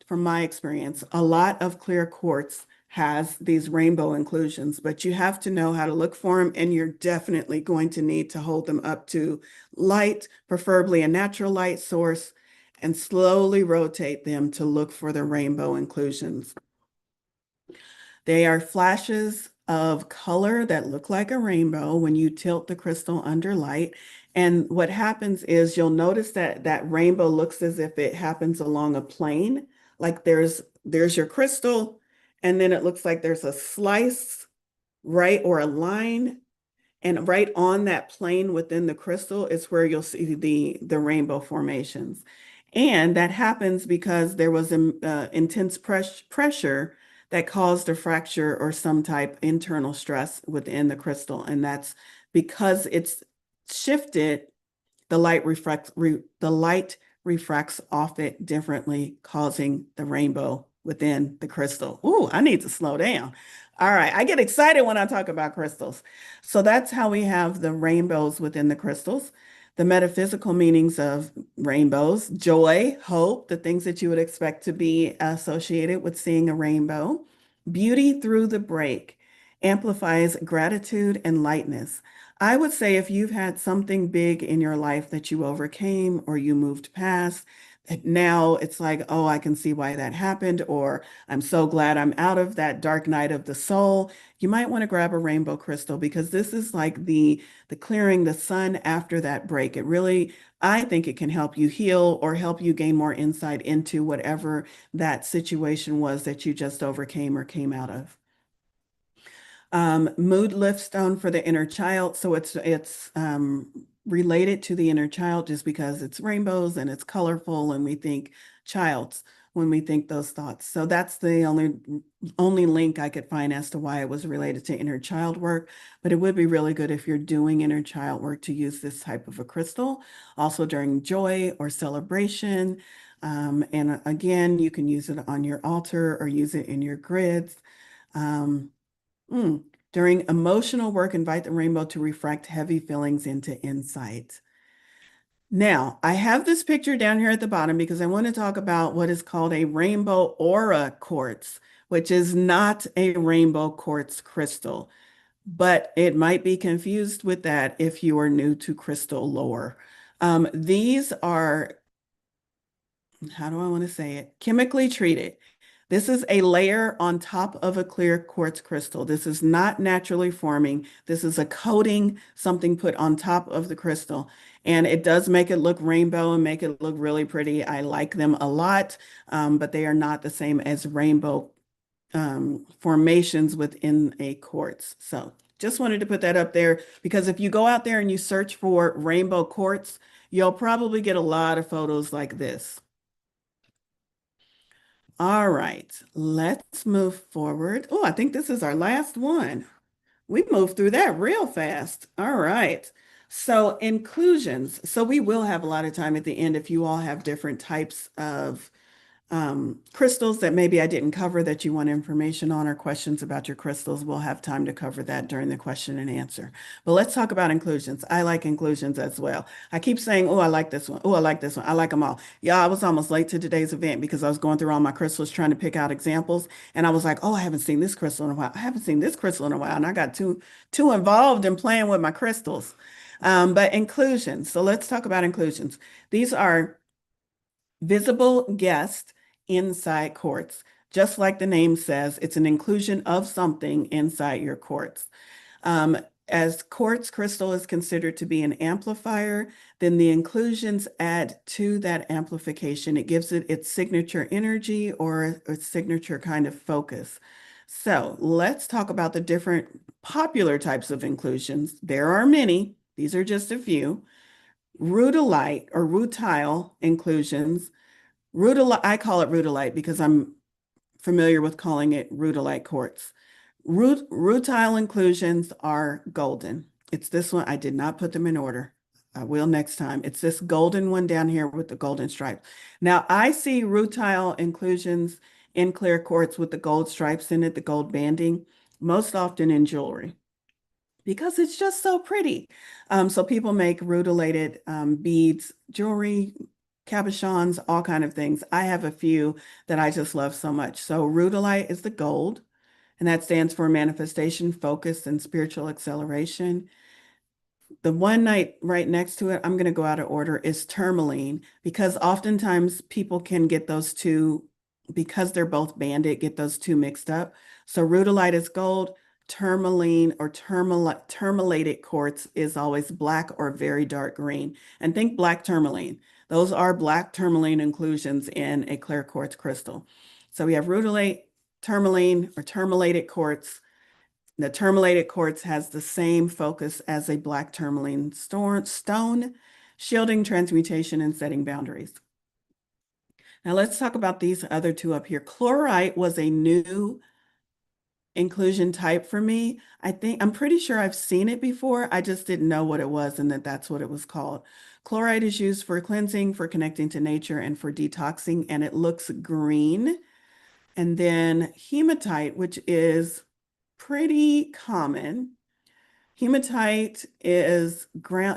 from my experience, a lot of clear quartz has these rainbow inclusions, but you have to know how to look for them, and you're definitely going to need to hold them up to light, preferably a natural light source, and slowly rotate them to look for the rainbow inclusions. They are flashes of color that look like a rainbow when you tilt the crystal under light. And what happens is you'll notice that that rainbow looks as if it happens along a plane. Like there's your crystal, and then it looks like there's a slice, right, or a line. And right on that plane within the crystal is where you'll see the rainbow formations. And that happens because there was intense pressure that caused a fracture or some type internal stress within the crystal. And that's because it's shifted, the light refracts off it differently, causing the rainbow within the crystal. Ooh, I need to slow down. All right, I get excited when I talk about crystals. So that's how we have the rainbows within the crystals, the metaphysical meanings of rainbows: joy, hope, the things that you would expect to be associated with seeing a rainbow. Beauty through the break amplifies gratitude and lightness. I would say if you've had something big in your life that you overcame or you moved past, that now it's like, oh, I can see why that happened, or I'm so glad I'm out of that dark night of the soul. You might want to grab a rainbow crystal because this is like the clearing the sun after that break. It really, I think it can help you heal or help you gain more insight into whatever that situation was that you just overcame or came out of. Mood lift stone for the inner child. So it's related to the inner child just because it's rainbows and it's colorful and we think child's when we think those thoughts. So that's the only link I could find as to why it was related to inner child work. But it would be really good if you're doing inner child work to use this type of a crystal, also during joy or celebration. And again, you can use it on your altar or use it in your grids. Um, During emotional work, invite the rainbow to refract heavy feelings into insight. Now, I have this picture down here at the bottom because I want to talk about what is called a rainbow aura quartz, which is not a rainbow quartz crystal, but it might be confused with that if you are new to crystal lore. These are, how do I want to say it? Chemically treated. This is a layer on top of a clear quartz crystal. This is not naturally forming. This is a coating, something put on top of the crystal. And it does make it look rainbow and make it look really pretty. I like them a lot, but they are not the same as rainbow formations within a quartz. So just wanted to put that up there because if you go out there and you search for rainbow quartz, you'll probably get a lot of photos like this. All right, let's move forward. Oh, I think this is our last one. We moved through that real fast. All right. So inclusions. So we will have a lot of time at the end if you all have different types of crystals that maybe I didn't cover that you want information on or questions about your crystals. We'll have time to cover that during the question and answer. But let's talk about inclusions. I like inclusions as well. I keep saying, oh, I like this one. Oh, I like this one. I like them all. Yeah, I was almost late to today's event because I was going through all my crystals trying to pick out examples. And I was like, oh, I haven't seen this crystal in a while. I haven't seen this crystal in a while. And I got too involved in playing with my crystals. But inclusions. So let's talk about inclusions. These are visible guests inside quartz. Just like the name says, it's an inclusion of something inside your quartz. Um, as quartz crystal is considered to be an amplifier, then the inclusions add to that amplification. It gives it its signature energy or its signature kind of focus. So let's talk about the different popular types of inclusions. There are many. These are just a few. Rudolite or rutile inclusions. Rudolite, I call it rudolite because I'm familiar with calling it rudolite quartz. Rutile inclusions are golden. It's this one. I did not put them in order. I will next time. It's this golden one down here with the golden stripe. Now, I see rutile inclusions in clear quartz with the gold stripes in it, the gold banding, most often in jewelry because it's just so pretty. So people make rutilated beads, jewelry, cabochons, all kind of things. I have a few that I just love so much. So rudolite is the gold, and that stands for manifestation, focus, and spiritual acceleration. The one night right next to it, I'm going to go out of order, is tourmaline because oftentimes people can get those two, because they're both banded, get those two mixed up. So rudolite is gold, tourmaline or tourmalated quartz is always black or very dark green. And think black tourmaline. Those are black tourmaline inclusions in a clear quartz crystal. So we have rudolite, tourmaline or tourmalated quartz. The tourmalated quartz has the same focus as a black tourmaline stone, shielding transmutation and setting boundaries. Now let's talk about these other two up here. Chlorite was a new inclusion type for me. I'm pretty sure I've seen it before. I just didn't know what it was and that's what it was called. Chlorite is used for cleansing, for connecting to nature, and for detoxing, and it looks green. And then hematite, which is pretty common. Hematite is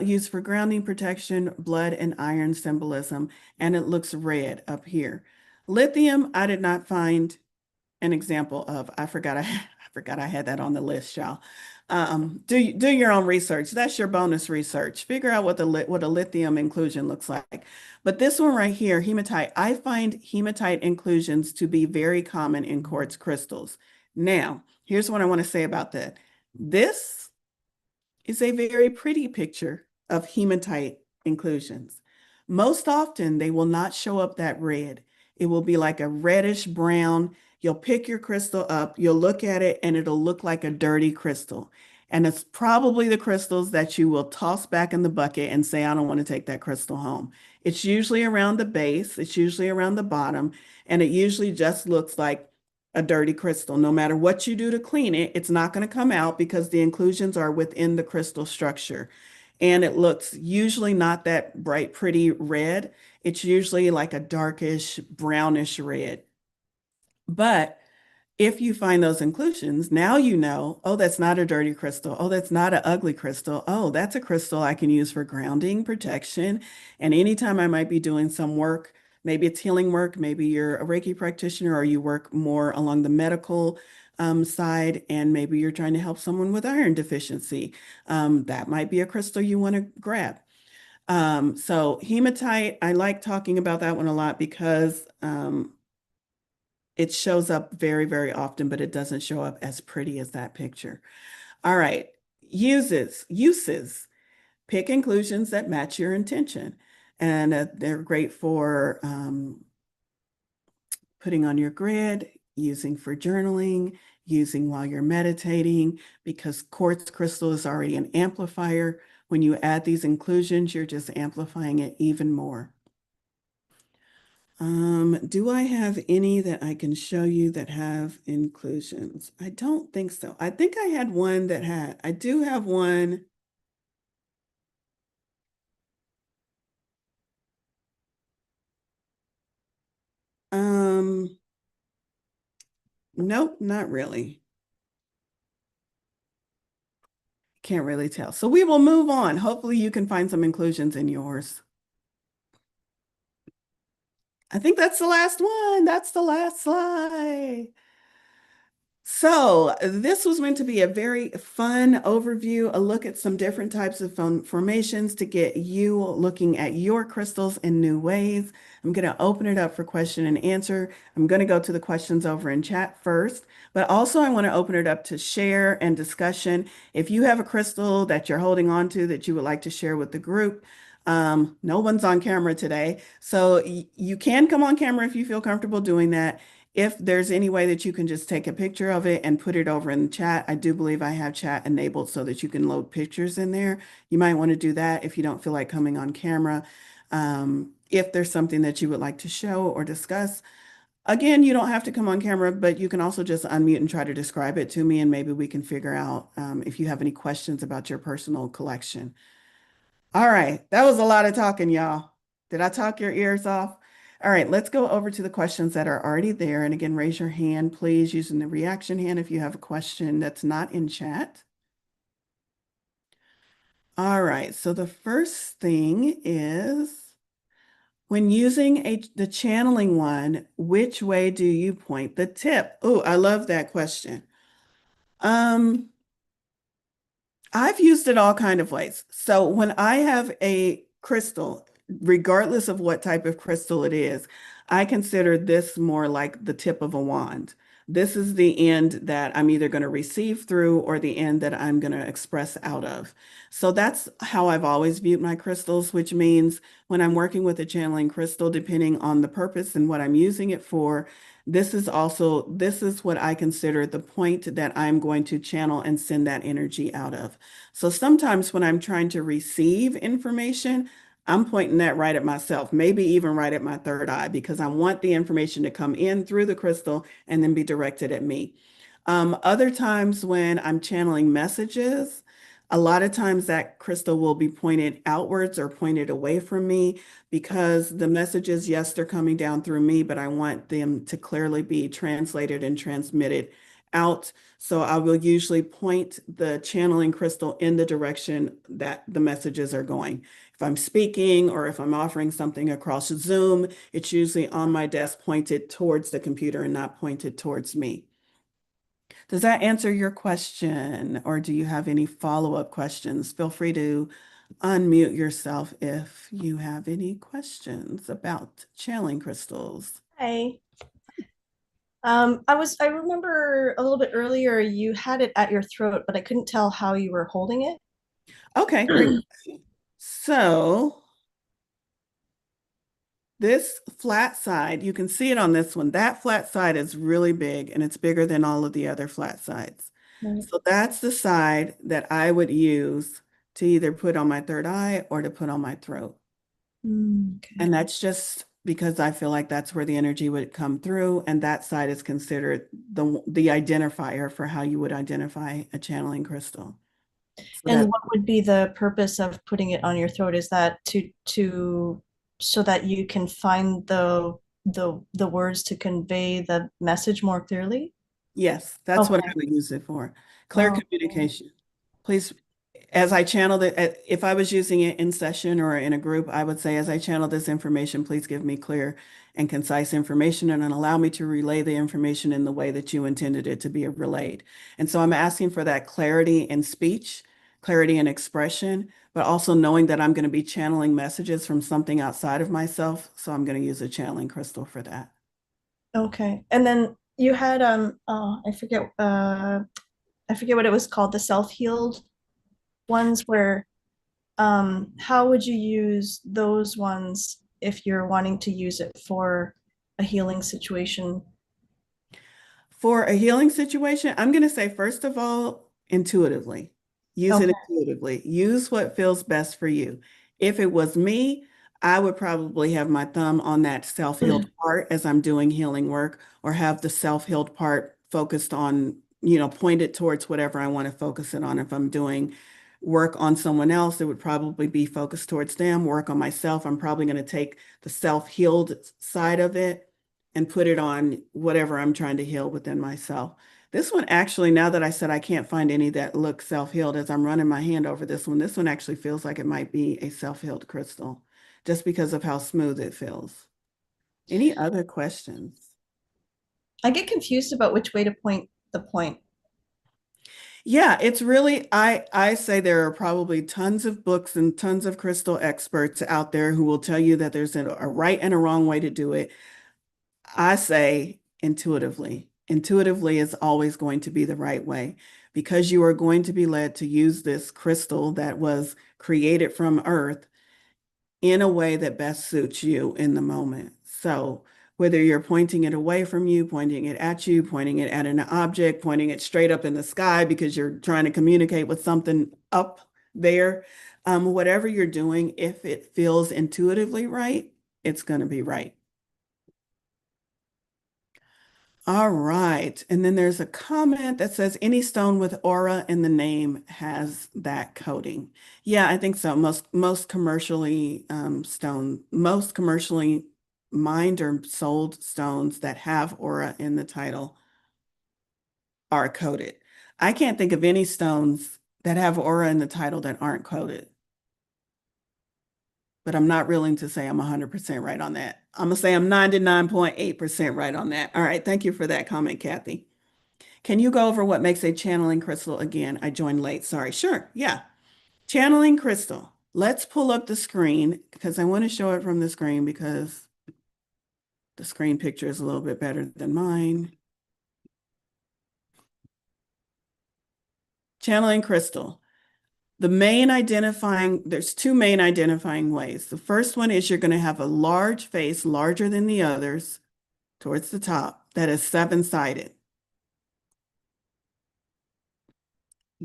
used for grounding protection, blood and iron symbolism, and it looks red up here. Lithium, I did not find an example of. I forgot I had that on the list, y'all. Do your own research. That's your bonus research. Figure out what a lithium inclusion looks like. But this one right here, hematite, I find hematite inclusions to be very common in quartz crystals. Now, here's what I want to say about that. This is a very pretty picture of hematite inclusions. Most often, they will not show up that red. It will be like a reddish brown. You'll pick your crystal up, you'll look at it, and it'll look like a dirty crystal. And it's probably the crystals that you will toss back in the bucket and say, I don't want to take that crystal home. It's usually around the base, it's usually around the bottom, and it usually just looks like a dirty crystal. No matter what you do to clean it, it's not going to come out because the inclusions are within the crystal structure. And it looks usually not that bright, pretty red. It's usually like a darkish, brownish red. But if you find those inclusions, now you know, oh, that's not a dirty crystal. Oh, that's not an ugly crystal. Oh, that's a crystal I can use for grounding, protection. And anytime I might be doing some work, maybe it's healing work, maybe you're a Reiki practitioner or you work more along the medical side, and maybe you're trying to help someone with iron deficiency. That might be a crystal you want to grab. So hematite, I like talking about that one a lot because it shows up very, very often, but it doesn't show up as pretty as that picture. All right. Uses. Pick inclusions that match your intention. And they're great for putting on your grid, using for journaling, using while you're meditating, because quartz crystal is already an amplifier. When you add these inclusions, you're just amplifying it even more. Do I have any that I can show you that have inclusions? I don't think so. I think I had one that had, I do have one. Um, nope, not really. Can't really tell. So we will move on. Hopefully you can find some inclusions in yours. I think that's the last one. That's the last slide. So this was meant to be a very fun overview, a look at some different types of formations to get you looking at your crystals in new ways. I'm going to open it up for question and answer. I'm going to go to the questions over in chat first, but also I want to open it up to share and discussion. If you have a crystal that you're holding on to that you would like to share with the group, no one's on camera today, so you can come on camera if you feel comfortable doing that. If there's any way that you can just take a picture of it and put it over in the chat, I do believe I have chat enabled so that you can load pictures in there. You might want to do that if you don't feel like coming on camera. If there's something that you would like to show or discuss, again, you don't have to come on camera, but you can also just unmute and try to describe it to me, and maybe we can figure out if you have any questions about your personal collection. All right, that was a lot of talking, y'all. Did I talk your ears off? All right, let's go over to the questions that are already there. And again, raise your hand, please, using the reaction hand if you have a question that's not in chat. All right, so the first thing is when using the channeling one, which way do you point the tip? Oh, I love that question. Um, I've used it all kind of ways. So when I have a crystal, regardless of what type of crystal it is, I consider this more like the tip of a wand. This is the end that I'm either going to receive through or the end that I'm going to express out of. So that's how I've always viewed my crystals, which means when I'm working with a channeling crystal, depending on the purpose and what I'm using it for, this is what I consider the point that I'm going to channel and send that energy out of. So sometimes when I'm trying to receive information, I'm pointing that right at myself, maybe even right at my third eye, because I want the information to come in through the crystal and then be directed at me. Other times when I'm channeling messages, a lot of times that crystal will be pointed outwards or pointed away from me because the messages, yes, they're coming down through me, but I want them to clearly be translated and transmitted out. So I will usually point the channeling crystal in the direction that the messages are going. If I'm speaking or if I'm offering something across Zoom, it's usually on my desk pointed towards the computer and not pointed towards me. Does that answer your question, or do you have any follow-up questions? Feel free to unmute yourself if you have any questions about channeling crystals. Hi. I remember a little bit earlier you had it at your throat, but I couldn't tell how you were holding it. Okay, great. So this flat side, you can see it on this one. That flat side is really big and it's bigger than all of the other flat sides. Right. So that's the side that I would use to either put on my third eye or to put on my throat. Okay. And that's just because I feel like that's where the energy would come through, and that side is considered the identifier for how you would identify a channeling crystal. So And that what would be the purpose of putting it on your throat? Is that to so that you can find the words to convey the message more clearly? yes, that's what I Okay. would use it for. Clear Oh, communication. Please, as I channel it, if I was using it in session or in a group, I would say, as I channel this information, please give me clear and concise information and then allow me to relay the information in the way that you intended it to be relayed. And so I'm asking for that clarity in speech, clarity and expression, but also knowing that I'm going to be channeling messages from something outside of myself. So I'm going to use a channeling crystal for that. Okay. And then you had oh, I forget what it was called, the self-healed ones where how would you use those ones if you're wanting to use it for a healing situation? For a healing situation, I'm going to say, first of all, intuitively. Use it Okay. intuitively. Use what feels best for you. If it was me, I would probably have my thumb on that self-healed part as I'm doing healing work, or have the self-healed part focused on, pointed towards whatever I want to focus it on. If I'm doing work on someone else, it would probably be focused towards them. Work on myself, I'm probably going to take the self-healed side of it and put it on whatever I'm trying to heal within myself. This one actually, now that I said I can't find any that look self-healed, as I'm running my hand over this one actually feels like it might be a self-healed crystal, just because of how smooth it feels. Any other questions? I get confused about which way to point the point. Yeah, it's really, I say there are probably tons of books and tons of crystal experts out there who will tell you that there's a right and a wrong way to do it. I say intuitively. Intuitively is always going to be the right way, because you are going to be led to use this crystal that was created from earth in a way that best suits you in the moment. So whether you're pointing it away from you, pointing it at you, pointing it at an object, pointing it straight up in the sky because you're trying to communicate with something up there, whatever you're doing, if it feels intuitively right, it's going to be right. All right. And then there's a comment that says any stone with aura in the name has that coating. Yeah, I think so. Most commercially most commercially mined or sold stones that have aura in the title are coated. I can't think of any stones that have aura in the title that aren't coated, but I'm not willing to say I'm 100% right on that. I'm gonna say I'm 99.8% right on that. All right. Thank you for that comment, Kathy. Can you go over what makes a channeling crystal again? I joined late. Sorry. Sure. Yeah. Channeling crystal. Let's pull up the screen because I want to show it from the screen because the screen picture is a little bit better than mine. Channeling crystal. There's two main identifying ways. The first one is you're going to have a large face, larger than the others, towards the top, that is seven-sided.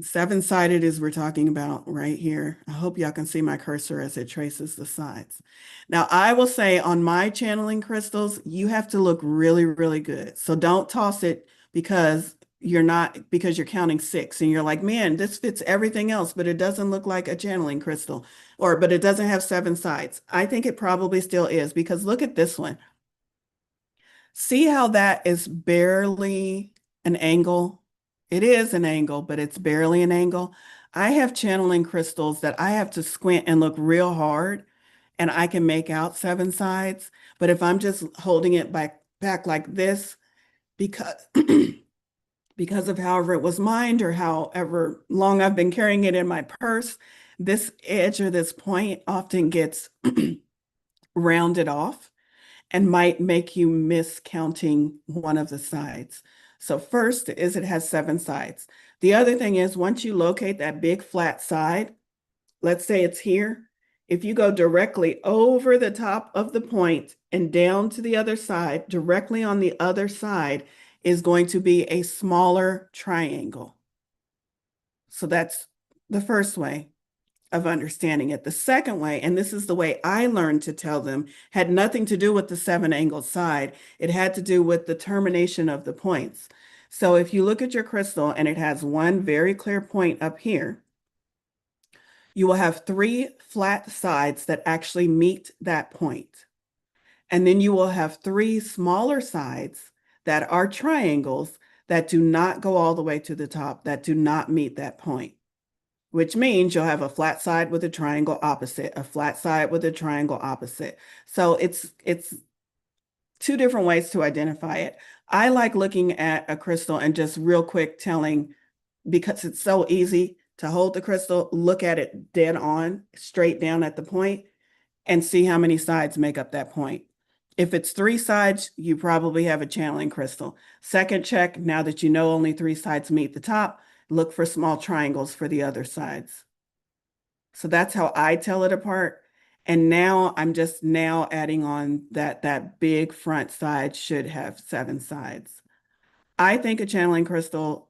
Seven-sided is we're talking about right here. I hope y'all can see my cursor as it traces the sides. Now, I will say on my channeling crystals, you have to look really, really good. So don't toss it because you're counting six and you're like, man, this fits everything else, but it doesn't look like a channeling crystal, but it doesn't have seven sides. I think it probably still is, because look at this one. See how that is barely an angle? It is an angle, but it's barely an angle. I have channeling crystals that I have to squint and look real hard, and I can make out seven sides. But if I'm just holding it back like this, because because of however it was mined or however long I've been carrying it in my purse, this edge or this point often gets rounded off and might make you miss counting one of the sides. So first is it has seven sides. The other thing is, once you locate that big flat side, let's say it's here, if you go directly over the top of the point and down to the other side, directly on the other side is going to be a smaller triangle. So that's the first way of understanding it. The second way, and this is the way I learned to tell them, had nothing to do with the seven angled side. It had to do with the termination of the points. So if you look at your crystal and it has one very clear point up here, you will have three flat sides that actually meet that point. And then you will have three smaller sides that are triangles that do not go all the way to the top, that do not meet that point, which means you'll have a flat side with a triangle opposite, a flat side with a triangle opposite. So it's two different ways to identify it. I like looking at a crystal and just real quick telling, because it's so easy to hold the crystal, look at it dead on, straight down at the point, and see how many sides make up that point. If it's three sides, you probably have a channeling crystal. Second check, now that you know only three sides meet the top, look for small triangles for the other sides. So that's how I tell it apart. And now I'm just now adding on that that big front side should have seven sides. I think a channeling crystal,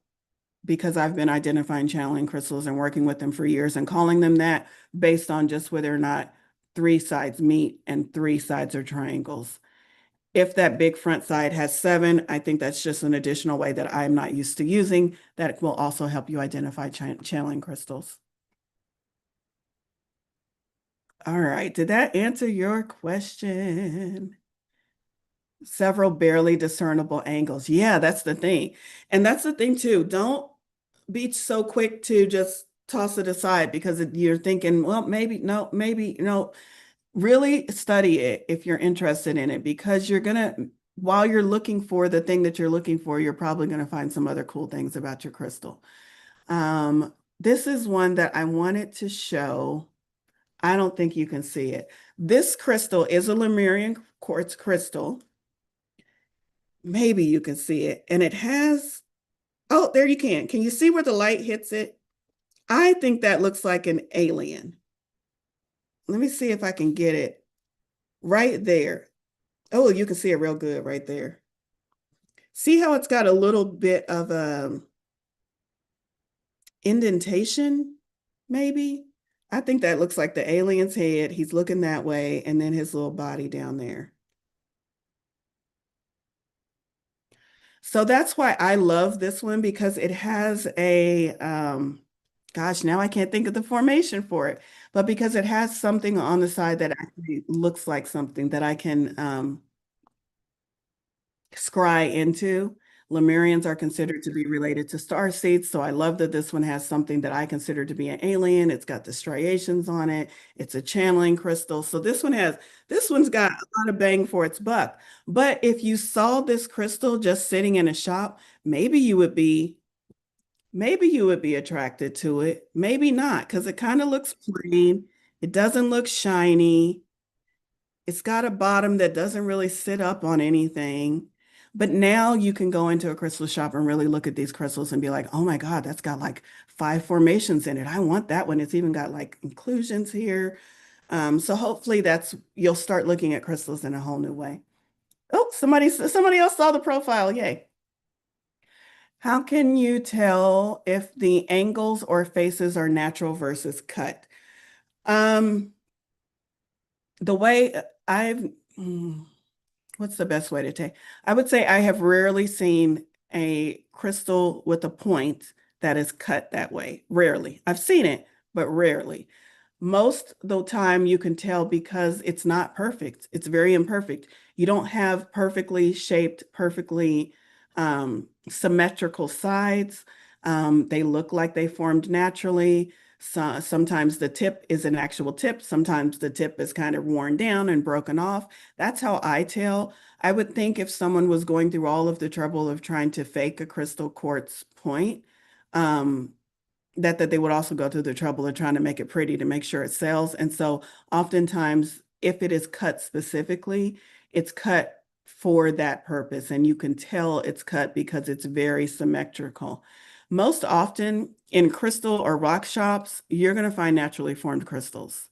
because I've been identifying channeling crystals and working with them for years and calling them that based on just whether or not three sides meet and three sides are triangles. If that big front side has seven, I think that's just an additional way that I'm not used to using that will also help you identify channeling crystals. All right, did that answer your question? Several barely discernible angles. Yeah, that's the thing. And that's the thing too. Don't be so quick to just toss it aside because you're thinking, well, maybe, no, maybe, no. Really study it if you're interested in it because you're gonna, while you're looking for the thing that you're looking for, you're probably gonna find some other cool things about your crystal. This is one that I wanted to show. I don't think you can see it. This crystal is a Lemurian quartz crystal. Maybe you can see it. And it has, oh, there you can. Can you see where the light hits it? I think that looks like an alien. Let me see if I can get it right there. Oh, you can see it real good right there. See how it's got a little bit of indentation, maybe? I think that looks like the alien's head. He's looking that way, and then his little body down there. So that's why I love this one because it has a, gosh, now I can't think of the formation for it, but because it has something on the side that actually looks like something that I can scry into. Lemurians are considered to be related to star seeds, so I love that this one has something that I consider to be an alien. It's got the striations on it. It's a channeling crystal. So this one's got a lot of bang for its buck. But if you saw this crystal just sitting in a shop, maybe you would be attracted to it. Maybe not, because it kind of looks plain. It doesn't look shiny. It's got a bottom that doesn't really sit up on anything. But now you can go into a crystal shop and really look at these crystals and be like, oh my God, that's got like five formations in it. I want that one. It's even got like inclusions here. So hopefully you'll start looking at crystals in a whole new way. Oh, somebody else saw the profile. Yay. How can you tell if the angles or faces are natural versus cut? Um, the way I've, hmm, what's the best way to take? I would say I have rarely seen a crystal with a point that is cut that way. Rarely. I've seen it, but rarely. Most of the time you can tell because it's not perfect. It's very imperfect. You don't have perfectly shaped, perfectly symmetrical sides. They look like they formed naturally. So, sometimes the tip is an actual tip. Sometimes the tip is kind of worn down and broken off. That's how I tell. I would think if someone was going through all of the trouble of trying to fake a crystal quartz point, um, that they would also go through the trouble of trying to make it pretty to make sure it sells. And so oftentimes, if it is cut specifically, it's cut for that purpose. And you can tell it's cut because it's very symmetrical. Most often in crystal or rock shops, you're going to find naturally formed crystals.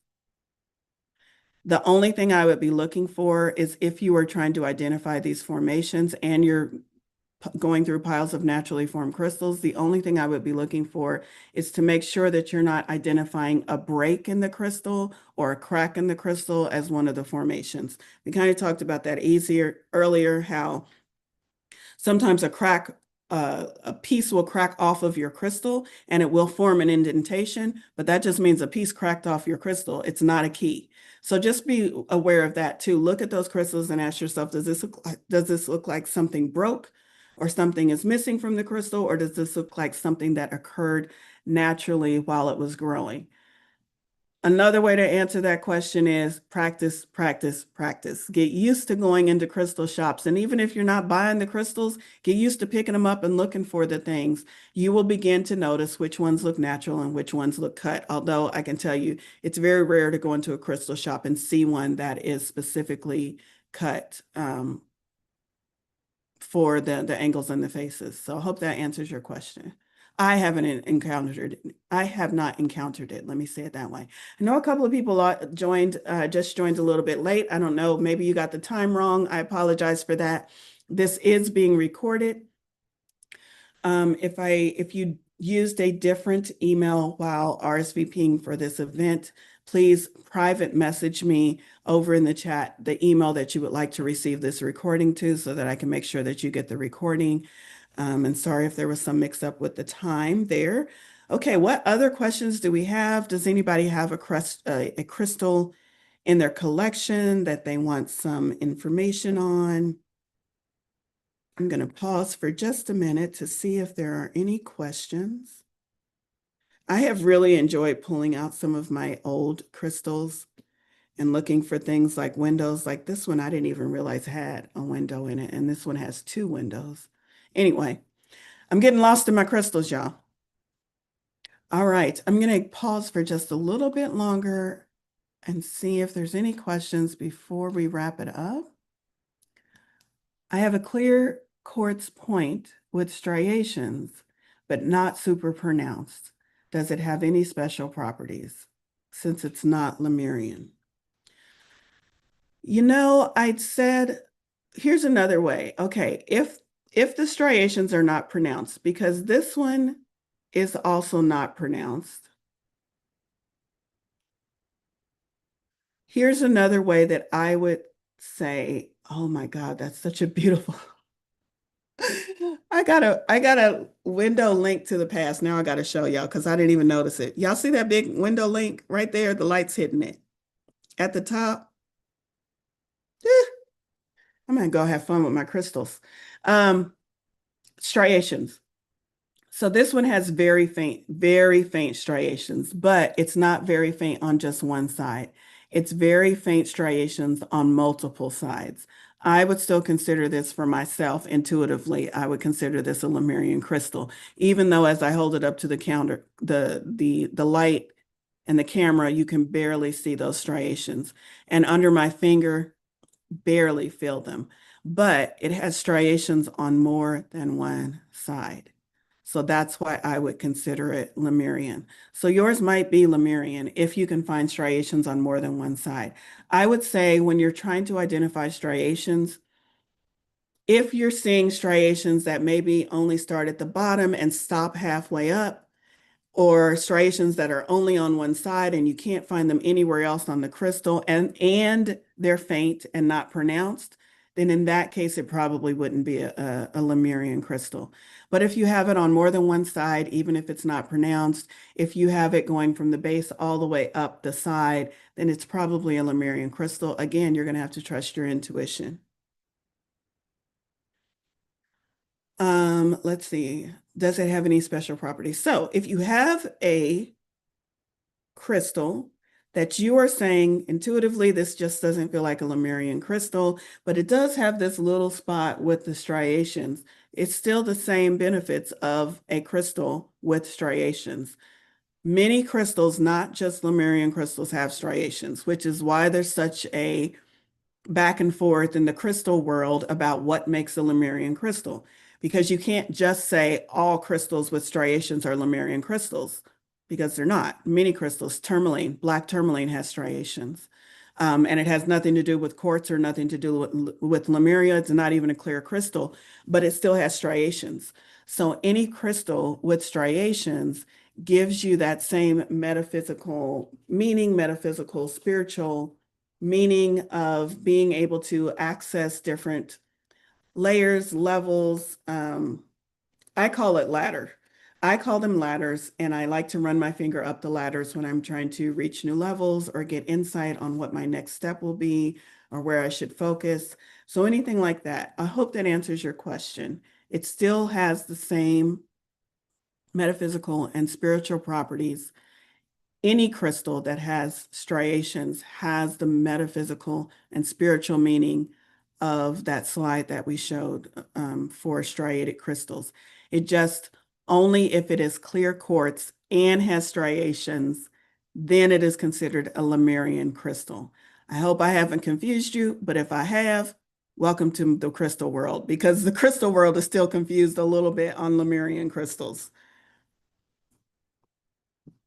The only thing I would be looking for is if you are trying to identify these formations and you're going through piles of naturally formed crystals, the only thing I would be looking for is to make sure that you're not identifying a break in the crystal or a crack in the crystal as one of the formations. We kind of talked about that earlier, how sometimes a piece will crack off of your crystal and it will form an indentation, but that just means a piece cracked off your crystal. It's not a key. So just be aware of that too. Look at those crystals and ask yourself, does this look like something broke or something is missing from the crystal, or does this look like something that occurred naturally while it was growing? Another way to answer that question is practice, practice, practice. Get used to going into crystal shops. And even if you're not buying the crystals, get used to picking them up and looking for the things. You will begin to notice which ones look natural and which ones look cut. Although I can tell you, it's very rare to go into a crystal shop and see one that is specifically cut for the angles and the faces. So I hope that answers your question. I haven't encountered it. I have not encountered it. Let me say it that way. I know a couple of people just joined a little bit late. I don't know. Maybe you got the time wrong. I apologize for that. This is being recorded. If you used a different email while RSVPing for this event, please private message me over in the chat the email that you would like to receive this recording to so that I can make sure that you get the recording. And sorry if there was some mix up with the time there. Okay, what other questions do we have? Does anybody have a crystal in their collection that they want some information on? I'm going to pause for just a minute to see if there are any questions. I have really enjoyed pulling out some of my old crystals and looking for things like windows. Like this one, I didn't even realize had a window in it, and this one has 2 windows. Anyway, I'm getting lost in my crystals, y'all. All right, I'm going to pause for just a little bit longer and see if there's any questions before we wrap it up. I have a clear quartz point with striations, but not super pronounced. Does it have any special properties since it's not Lemurian? You know, I'd said, here's another way. Okay, if the striations are not pronounced, because this one is also not pronounced. Here's another way that I would say, oh my God, that's such a beautiful. I got a window link to the past. Now I got to show y'all because I didn't even notice it. Y'all see that big window link right there? The light's hitting it at the top. I'm gonna go have fun with my crystals. Striations. So this one has very faint striations, but it's not very faint on just one side. It's very faint striations on multiple sides. I would still consider this for myself intuitively. I would consider this a Lemurian crystal, even though as I hold it up to the counter, the light and the camera, you can barely see those striations. And under my finger, barely feel them. But it has striations on more than one side. So that's why I would consider it Lemurian. So yours might be Lemurian if you can find striations on more than one side. I would say when you're trying to identify striations, if you're seeing striations that maybe only start at the bottom and stop halfway up, or striations that are only on one side and you can't find them anywhere else on the crystal and they're faint and not pronounced, then in that case, it probably wouldn't be a Lemurian crystal. But if you have it on more than one side, even if it's not pronounced, if you have it going from the base all the way up the side, then it's probably a Lemurian crystal. Again, you're going to have to trust your intuition. Let's see. Does it have any special properties? So if you have a crystal that you are saying intuitively, this just doesn't feel like a Lemurian crystal, but it does have this little spot with the striations. It's still the same benefits of a crystal with striations. Many crystals, not just Lemurian crystals, have striations, which is why there's such a back and forth in the crystal world about what makes a Lemurian crystal, because you can't just say all crystals with striations are Lemurian crystals, because they're not. Many crystals, tourmaline, black tourmaline has striations. And it has nothing to do with quartz or nothing to do with Lemuria. It's not even a clear crystal, but it still has striations. So any crystal with striations gives you that same metaphysical meaning, metaphysical, spiritual meaning of being able to access different layers, levels. I call it ladder. I call them ladders, and I like to run my finger up the ladders when I'm trying to reach new levels or get insight on what my next step will be or where I should focus. So anything like that. I hope that answers your question. It still has the same metaphysical and spiritual properties any crystal that has striations has the metaphysical and spiritual meaning of that slide that we showed for striated crystals. It just only if it is clear quartz and has striations, then it is considered a Lemurian crystal. I hope I haven't confused you, but if I have, welcome to the crystal world because the crystal world is still confused a little bit on Lemurian crystals.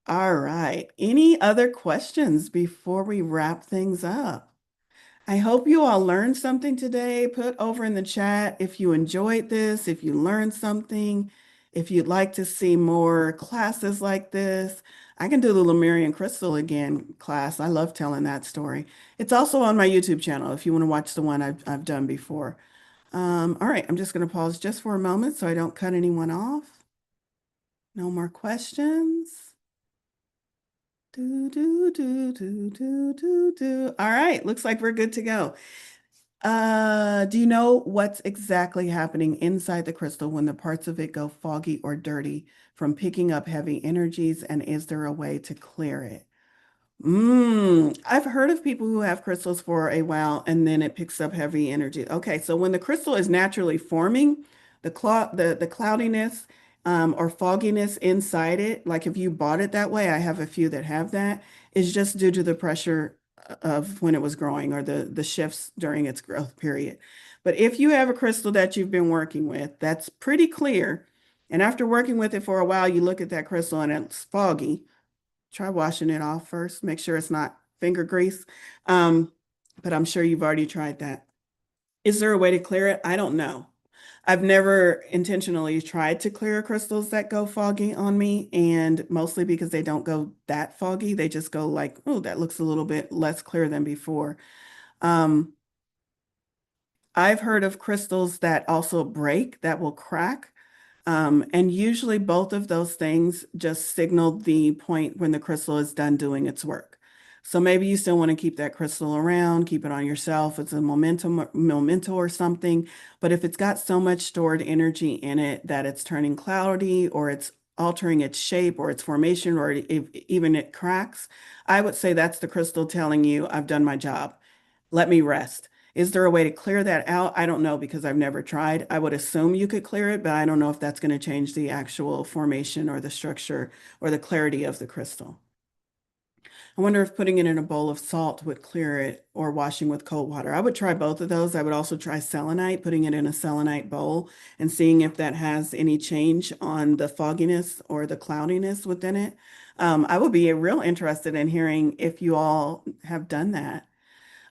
All right. Any other questions before we wrap things up? I hope you all learned something today. Put over in the chat if you enjoyed this, if you learned something, if you'd like to see more classes like this. I can do the Lemurian Crystal again class. I love telling that story. It's also on my YouTube channel if you want to watch the one I've done before. All right, I'm just going to pause just for a moment so I don't cut anyone off. No more questions. Do, do, do, do, do, do, do. All right, looks like we're good to go. Do you know what's exactly happening inside the crystal when the parts of it go foggy or dirty from picking up heavy energies? And is there a way to clear it? I've heard of people who have crystals for a while and then it picks up heavy energy. Okay, so when the crystal is naturally forming, the cloudiness or fogginess inside it, like if you bought it that way, I have a few that have that, is just due to the pressure of when it was growing or the shifts during its growth period. But if you have a crystal that you've been working with, that's pretty clear. And after working with it for a while, you look at that crystal and it's foggy. Try washing it off first. Make sure it's not finger grease. Um, but I'm sure you've already tried that. Is there a way to clear it? I don't know. I've never intentionally tried to clear crystals that go foggy on me, and mostly because they don't go that foggy. They just go like, oh, that looks a little bit less clear than before. Um, I've heard of crystals that also break, that will crack. And usually both of those things just signal the point when the crystal is done doing its work. So maybe you still want to keep that crystal around, keep it on yourself. It's a memento or something. But if it's got so much stored energy in it that it's turning cloudy or it's altering its shape or its formation or if even it cracks, I would say that's the crystal telling you, I've done my job. Let me rest. Is there a way to clear that out? I don't know because I've never tried. I would assume you could clear it, but I don't know if that's going to change the actual formation or the structure or the clarity of the crystal. I wonder if putting it in a bowl of salt would clear it or washing with cold water. I would try both of those. I would also try selenite, putting it in a selenite bowl and seeing if that has any change on the fogginess or the cloudiness within it. I would be real interested in hearing if you all have done that.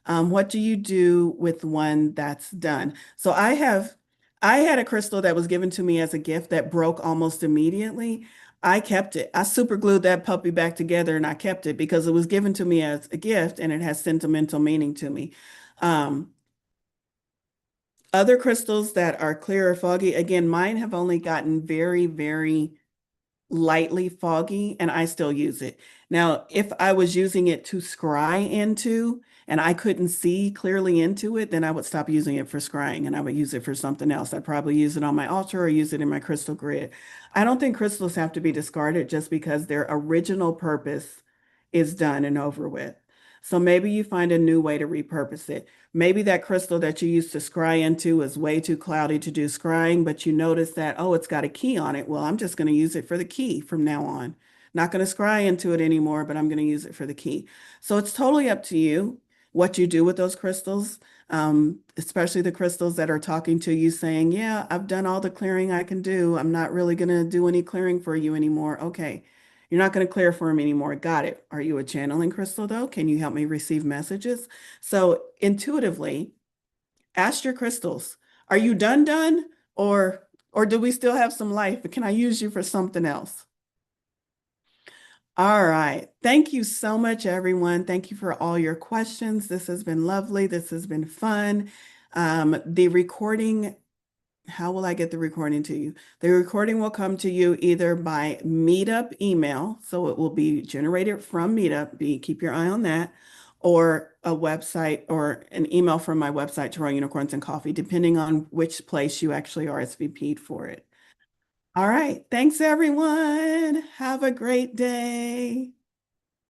What do you do with one that's done? So I had a crystal that was given to me as a gift that broke almost immediately. I kept it. I super glued that puppy back together and I kept it because it was given to me as a gift and it has sentimental meaning to me. Um, Other crystals that are clear or foggy, again, mine have only gotten very, very lightly foggy and I still use it. Now, if I was using it to scry into and I couldn't see clearly into it, then I would stop using it for scrying and I would use it for something else. I'd probably use it on my altar or use it in my crystal grid. I don't think crystals have to be discarded just because their original purpose is done and over with. So maybe you find a new way to repurpose it. Maybe that crystal that you used to scry into is way too cloudy to do scrying, but you notice that, oh, it's got a key on it. Well, I'm just going to use it for the key from now on. Not going to scry into it anymore, but I'm going to use it for the key. So it's totally up to you what you do with those crystals, especially the crystals that are talking to you saying, yeah, I've done all the clearing I can do. I'm not really going to do any clearing for you anymore. Okay. You're not going to clear for him anymore. Got it. Are you a channeling crystal though? Can you help me receive messages? So intuitively, ask your crystals, are you done? Or do we still have some life? Can I use you for something else? All right. Thank you so much, everyone. Thank you for all your questions. This has been lovely. This has been fun. The recording, how will I get the recording to you? The recording will come to you either by Meetup email, so it will be generated from Meetup, keep your eye on that, or a website or an email from my website, Royal Unicorns and Coffee, depending on which place you actually RSVP'd for it. All right. Thanks, everyone. Have a great day.